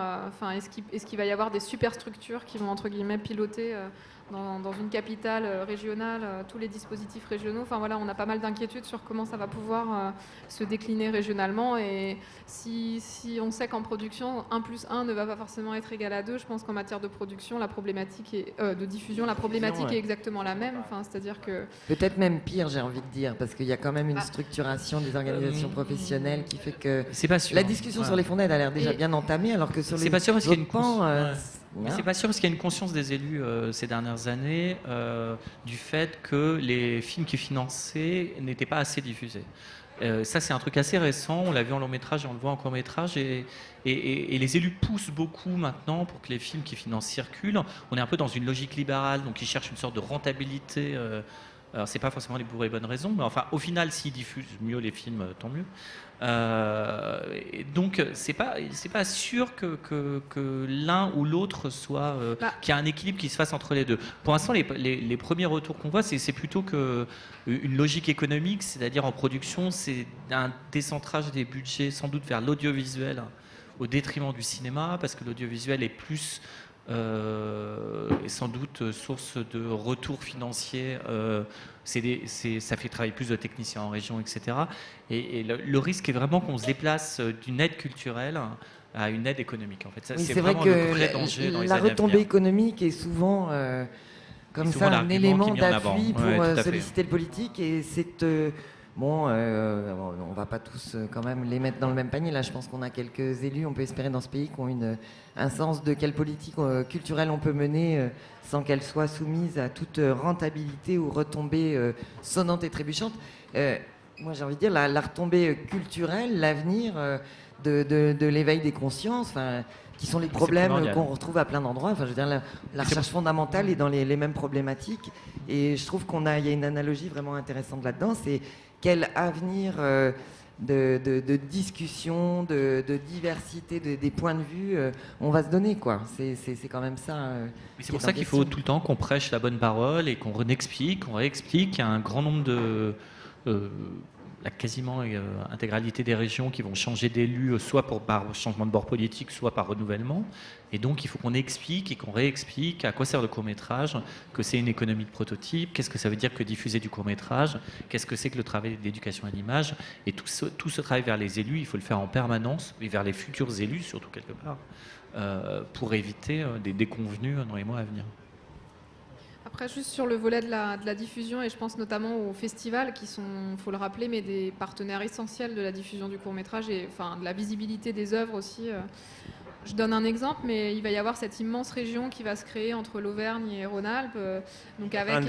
est-ce qu'il va y avoir des superstructures qui vont, entre guillemets, piloter dans une capitale régionale tous les dispositifs régionaux? Enfin voilà, on a pas mal d'inquiétudes sur comment ça va pouvoir se décliner régionalement. Et si on sait qu'en production, 1 + 1 ne va pas forcément être égal à 2, je pense qu'en matière de production, la problématique de diffusion, la problématique est exactement la même. C'est-à-dire que... Peut-être même pire, j'ai envie de dire, parce qu'il y a quand même une structuration des organisations professionnelles qui fait que c'est pas sûr, la discussion sur les fonds d'aide a l'air déjà bien entamée, alors que sur les pas sûr parce qu'il y a une c'est pas sûr parce qu'il y a une conscience des élus ces dernières années du fait que les films qui finançaient n'étaient pas assez diffusés. Ça, c'est un truc assez récent. On l'a vu en long métrage et on le voit en court métrage. Et les élus poussent beaucoup maintenant pour que les films qui financent circulent. On est un peu dans une logique libérale, donc ils cherchent une sorte de rentabilité. Alors, c'est pas forcément les pour et bonnes raisons, mais enfin, au final, s'ils diffusent mieux les films, tant mieux. Et donc, c'est pas sûr que l'un ou l'autre soit qu'il y a un équilibre qui se fasse entre les deux. Pour l'instant, les premiers retours qu'on voit, c'est plutôt que une logique économique, c'est-à-dire en production, c'est un décentrage des budgets sans doute vers l'audiovisuel au détriment du cinéma, parce que l'audiovisuel est plus et sans doute source de retours financiers. Ça fait travailler plus de techniciens en région, etc. Et le risque est vraiment qu'on se déplace d'une aide culturelle à une aide économique. En fait, ça, oui, c'est vrai vraiment que le vrai danger dans les la années à retombée venir. économique est souvent comme souvent ça un élément d'appui pour tout à fait. solliciter le politique, et c'est bon, on va pas tous quand même les mettre dans le même panier. Là, je pense qu'on a quelques élus, on peut espérer, dans ce pays, qui ont un sens de quelle politique culturelle on peut mener sans qu'elle soit soumise à toute rentabilité ou retombée sonnante et trébuchante. Moi, j'ai envie de dire la retombée culturelle, l'avenir de l'éveil des consciences, qui sont les problèmes qu'on retrouve à plein d'endroits. Enfin, je veux dire, la recherche fondamentale est dans les mêmes problématiques. Et je trouve qu'il y a une analogie vraiment intéressante là-dedans. C'est quel avenir de discussion, de diversité, des points de vue on va se donner, quoi. C'est quand même ça. C'est pour ça qu'il faut tout le temps qu'on prêche la bonne parole et qu'on réexplique qu'il y a un grand nombre de... la quasiment intégralité des régions qui vont changer d'élus, soit par changement de bord politique, soit par renouvellement. Et donc, il faut qu'on explique et qu'on réexplique à quoi sert le court-métrage, que c'est une économie de prototype, qu'est-ce que ça veut dire que diffuser du court-métrage, qu'est-ce que c'est que le travail d'éducation à l'image. Et tout ce travail vers les élus, il faut le faire en permanence, et vers les futurs élus, surtout quelque part, pour éviter des déconvenues dans les mois à venir. Après, juste sur le volet de la diffusion, et je pense notamment aux festivals qui sont, il faut le rappeler, mais des partenaires essentiels de la diffusion du court-métrage et de la visibilité des œuvres aussi. Je donne un exemple, mais il va y avoir cette immense région qui va se créer entre l'Auvergne et Rhône-Alpes, donc avec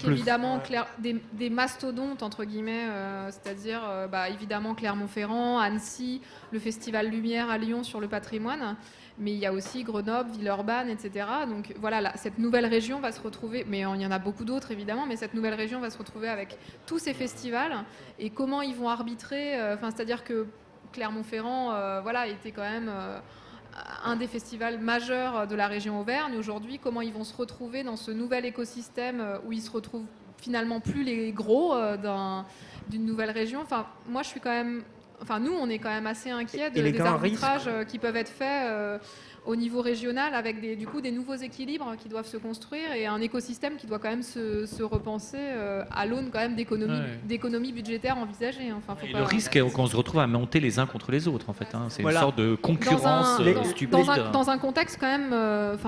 évidemment des mastodontes, entre guillemets, c'est-à-dire évidemment Clermont-Ferrand, Annecy, le Festival Lumière à Lyon sur le patrimoine. mais il y a aussi Grenoble, Villeurbanne, etc. Donc voilà, cette nouvelle région va se retrouver, mais il y en a beaucoup d'autres évidemment, mais cette nouvelle région va se retrouver avec tous ces festivals et comment ils vont arbitrer, c'est-à-dire que Clermont-Ferrand était quand même un des festivals majeurs de la région Auvergne. Aujourd'hui, comment ils vont se retrouver dans ce nouvel écosystème où ils se retrouvent finalement plus les gros d'une nouvelle région. Moi je suis quand même... nous, on est quand même assez inquiets des arbitrages qui peuvent être faits au niveau régional avec des nouveaux équilibres qui doivent se construire et un écosystème qui doit quand même se repenser à l'aune quand même d'économies budgétaires envisagées. Le risque est qu'on se retrouve à monter les uns contre les autres, en fait. C'est une sorte de concurrence stupide. Dans un contexte quand même,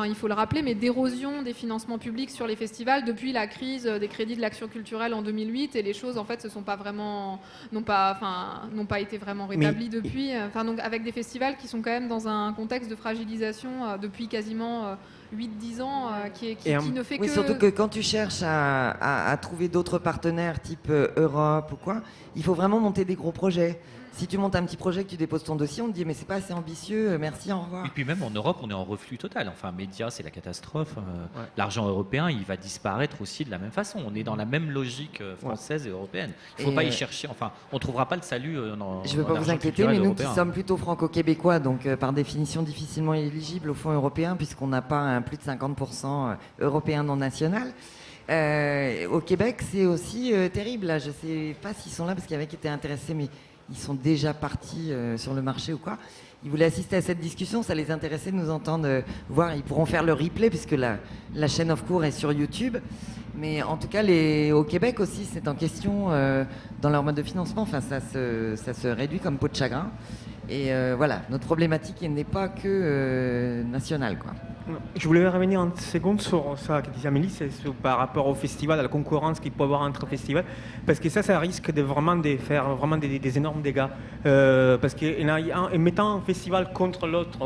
il faut le rappeler, mais d'érosion des financements publics sur les festivals depuis la crise des crédits de l'action culturelle en 2008 et les choses en fait n'ont pas été vraiment rétablies depuis. Donc avec des festivals qui sont quand même dans un contexte de fragilisation depuis quasiment 8-10 ans qui ne fait que... Surtout que quand tu cherches à trouver d'autres partenaires type Europe ou quoi, il faut vraiment monter des gros projets. Si tu montes un petit projet, que tu déposes ton dossier, on te dit mais c'est pas assez ambitieux, merci, au revoir. Et puis même en Europe, on est en reflux total. Médias, c'est la catastrophe. L'argent européen, il va disparaître aussi de la même façon. On est dans la même logique française et européenne. Il ne faut pas y chercher. On ne trouvera pas le salut je ne veux pas vous inquiéter, mais nous qui sommes plutôt franco-québécois, donc par définition difficilement éligibles au fonds européen, puisqu'on n'a pas un plus de 50% européen non national. Au Québec, c'est aussi terrible. Là. Je ne sais pas s'ils sont là, parce qu'il y avait qui étaient intéressés, mais ils sont déjà partis sur le marché ou quoi. Ils voulaient assister à cette discussion, ça les intéressait de nous entendre voir. Ils pourront faire le replay puisque la chaîne Off Court est sur YouTube. Mais en tout cas, au Québec aussi, c'est en question dans leur mode de financement. Ça se réduit comme peau de chagrin. Et notre problématique n'est pas que nationale, quoi. Je voulais revenir en seconde sur ça que disait Amélie, c'est par rapport au festival, à la concurrence qu'il peut y avoir entre festivals, parce que ça risque de faire vraiment des énormes dégâts. Parce qu'en mettant un festival contre l'autre,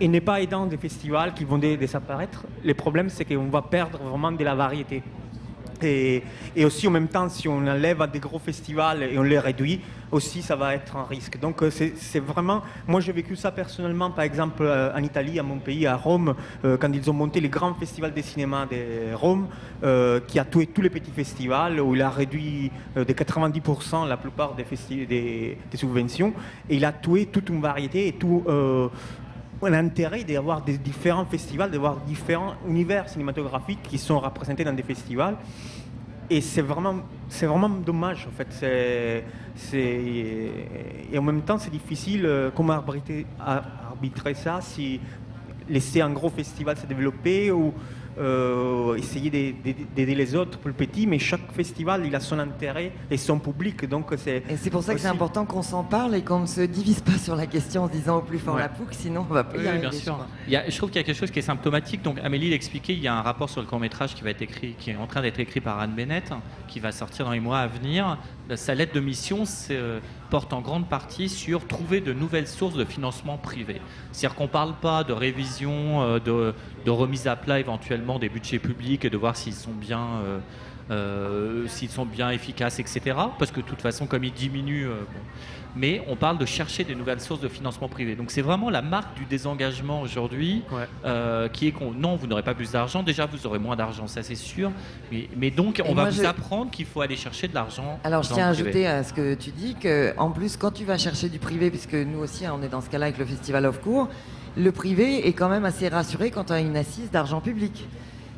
et n'est pas aidant des festivals qui vont disparaître, le problème c'est qu'on va perdre vraiment de la variété. Et aussi en même temps, si on enlève des gros festivals et on les réduit, aussi ça va être un risque. Donc c'est vraiment... Moi j'ai vécu ça personnellement, par exemple en Italie, à mon pays, à Rome, quand ils ont monté les grands festivals de cinéma de Rome, qui a tué tous les petits festivals, où il a réduit de 90% la plupart des subventions, et il a tué toute une variété et tout... l'intérêt d'avoir des différents festivals, d'avoir différents univers cinématographiques qui sont représentés dans des festivals. Et c'est vraiment dommage, en fait. Et en même temps, c'est difficile comment arbitrer ça, si laisser un gros festival se développer ou essayer d'aider les autres plus petits, mais chaque festival il a son intérêt et son public, donc et c'est pour ça que c'est important qu'on s'en parle et qu'on ne se divise pas sur la question en se disant au plus fort la pouque, sinon on va pas y arriver. Bien sûr. Je trouve qu'il y a quelque chose qui est symptomatique. Donc Amélie l'expliquait, il y a un rapport sur le court-métrage qui est en train d'être écrit par Anne Bennett, qui va sortir dans les mois à venir. Sa lettre de mission porte en grande partie sur trouver de nouvelles sources de financement privé. C'est-à-dire qu'on ne parle pas de révision, de remise à plat éventuellement des budgets publics et de voir s'ils sont bien efficaces, etc. Parce que de toute façon, comme ils diminuent... mais on parle de chercher des nouvelles sources de financement privé. Donc c'est vraiment la marque du désengagement aujourd'hui, qui est non, vous n'aurez pas plus d'argent, déjà vous aurez moins d'argent, ça c'est sûr, mais donc on va vous apprendre qu'il faut aller chercher de l'argent. Alors je tiens à ajouter à ce que tu dis qu'en plus quand tu vas chercher du privé, puisque nous aussi on est dans ce cas-là avec le Festival Off Court, le privé est quand même assez rassuré quand on a une assise d'argent public.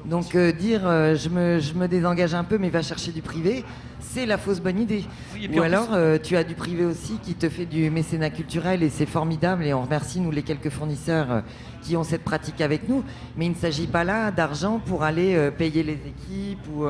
Donc dire je me désengage un peu mais va chercher du privé, c'est la fausse bonne idée. Oui, ou alors tu as du privé aussi qui te fait du mécénat culturel et c'est formidable et on remercie nous les quelques fournisseurs qui ont cette pratique avec nous, mais il ne s'agit pas là d'argent pour aller payer les équipes ou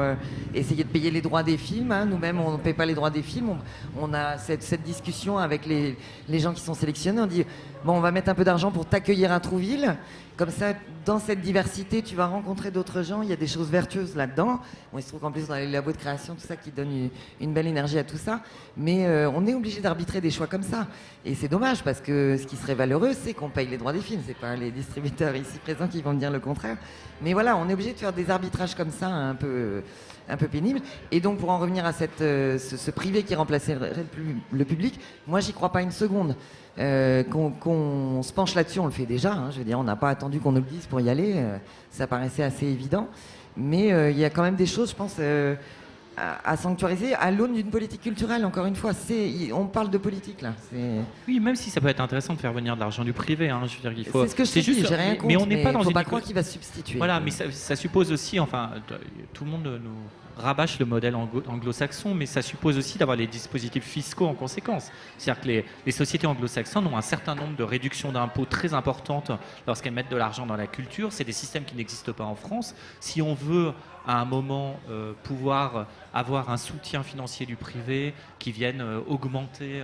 essayer de payer les droits des films. Hein. Nous-mêmes on ne paie pas les droits des films, on a cette discussion avec les gens qui sont sélectionnés, on dit bon on va mettre un peu d'argent pour t'accueillir à Trouville. Comme ça, dans cette diversité, tu vas rencontrer d'autres gens. Il y a des choses vertueuses là-dedans. Bon, il se trouve qu'en plus, dans les labos de création, tout ça qui donne une belle énergie à tout ça. Mais on est obligé d'arbitrer des choix comme ça. Et c'est dommage parce que ce qui serait valeureux, c'est qu'on paye les droits des films. C'est pas les distributeurs ici présents qui vont me dire le contraire. Mais voilà, on est obligé de faire des arbitrages comme ça un peu pénibles. Et donc, pour en revenir à ce privé qui remplacerait le public, moi, j'y crois pas une seconde. Qu'on se penche là-dessus, on le fait déjà. Je veux dire, on n'a pas attendu qu'on nous le dise pour y aller. Ça paraissait assez évident. Mais il y a quand même des choses, je pense, à sanctuariser à l'aune d'une politique culturelle. Encore une fois, on parle de politique là. Oui, même si ça peut être intéressant de faire venir de l'argent du privé. Je veux dire, il faut. C'est ce que je dis. J'ai rien contre. Mais on n'est pas dans faut une. Pas croire qu'il va se substituer. Voilà, mais ça suppose aussi, enfin, tout le monde nous rabâche le modèle anglo-saxon, mais ça suppose aussi d'avoir les dispositifs fiscaux en conséquence. C'est-à-dire que les sociétés anglo-saxonnes ont un certain nombre de réductions d'impôts très importantes lorsqu'elles mettent de l'argent dans la culture. C'est des systèmes qui n'existent pas en France. Si on veut à un moment pouvoir avoir un soutien financier du privé qui vienne augmenter,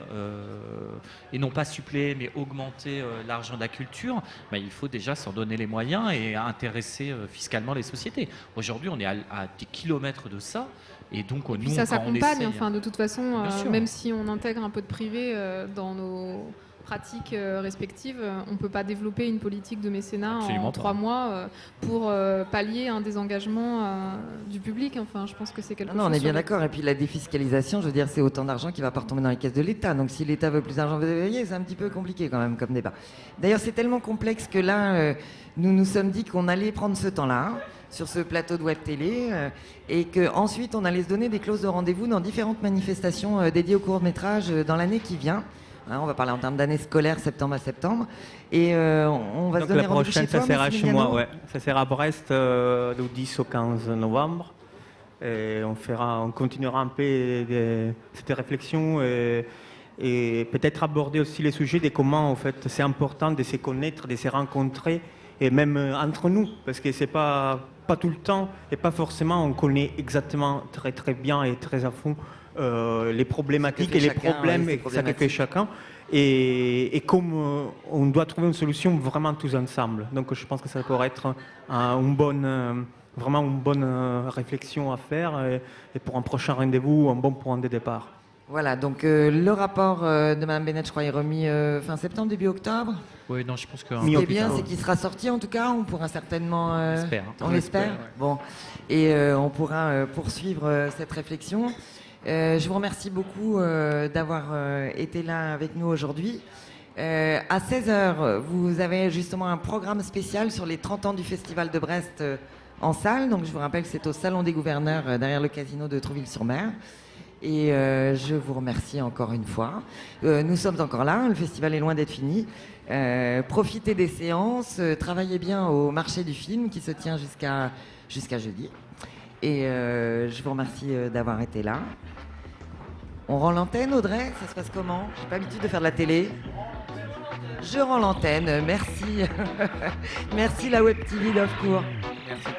et non pas suppléer, mais augmenter l'argent de la culture, il faut déjà s'en donner les moyens et intéresser fiscalement les sociétés. Aujourd'hui, on est à des kilomètres de ça. Et donc, et puis ça s'accompagne, de toute façon, même si on intègre un peu de privé dans nos pratiques respectives, on ne peut pas développer une politique de mécénat en 3 mois pour pallier un désengagement du public. Enfin, je pense que c'est quelque chose. Non, on est bien d'accord. Et puis la défiscalisation, je veux dire, c'est autant d'argent qui va pas retomber dans les caisses de l'État. Donc si l'État veut plus d'argent, vous voyez, c'est un petit peu compliqué quand même comme débat. D'ailleurs, c'est tellement complexe que là, nous nous sommes dit qu'on allait prendre ce temps-là sur ce plateau de web télé et qu'ensuite on allait se donner des clauses de rendez-vous dans différentes manifestations dédiées au court-métrage dans l'année qui vient. On va parler en termes d'année scolaire, septembre à septembre. Et on va se donner rendez-vous chez toi, ça sera chez moi, ouais. Ça sera à Brest du 10 au 15 novembre. Et on continuera un peu cette réflexion et peut-être aborder aussi les sujets de comment en fait, c'est important de se connaître, de se rencontrer, et même entre nous, parce que c'est pas tout le temps et pas forcément on connaît exactement très très bien et très à fond les problématiques et les problèmes que ça fait chacun. Et comme on doit trouver une solution vraiment tous ensemble. Donc je pense que ça pourrait être vraiment une bonne réflexion à faire et pour un prochain rendez-vous, un bon point de départ. Voilà, donc le rapport de Mme Bennett, je crois, est remis fin septembre, début octobre. Oui, non, je pense que... Ce qui est bien, c'est qu'il sera sorti en tout cas, on pourra certainement... on l'espère. Ouais. Bon, et on pourra poursuivre cette réflexion. Je vous remercie beaucoup d'avoir été là avec nous aujourd'hui. À 16h, vous avez justement un programme spécial sur les 30 ans du Festival de Brest en salle. Donc je vous rappelle que c'est au Salon des Gouverneurs derrière le casino de Trouville-sur-Mer. Et je vous remercie encore une fois. Nous sommes encore là, le festival est loin d'être fini. Profitez des séances, travaillez bien au marché du film qui se tient jusqu'à jeudi. Et je vous remercie d'avoir été là. On rend l'antenne, Audrey? Ça se passe comment? J'ai pas l'habitude de faire de la télé. Je rends l'antenne, merci. Merci la Web TV d'Offcourt. Merci.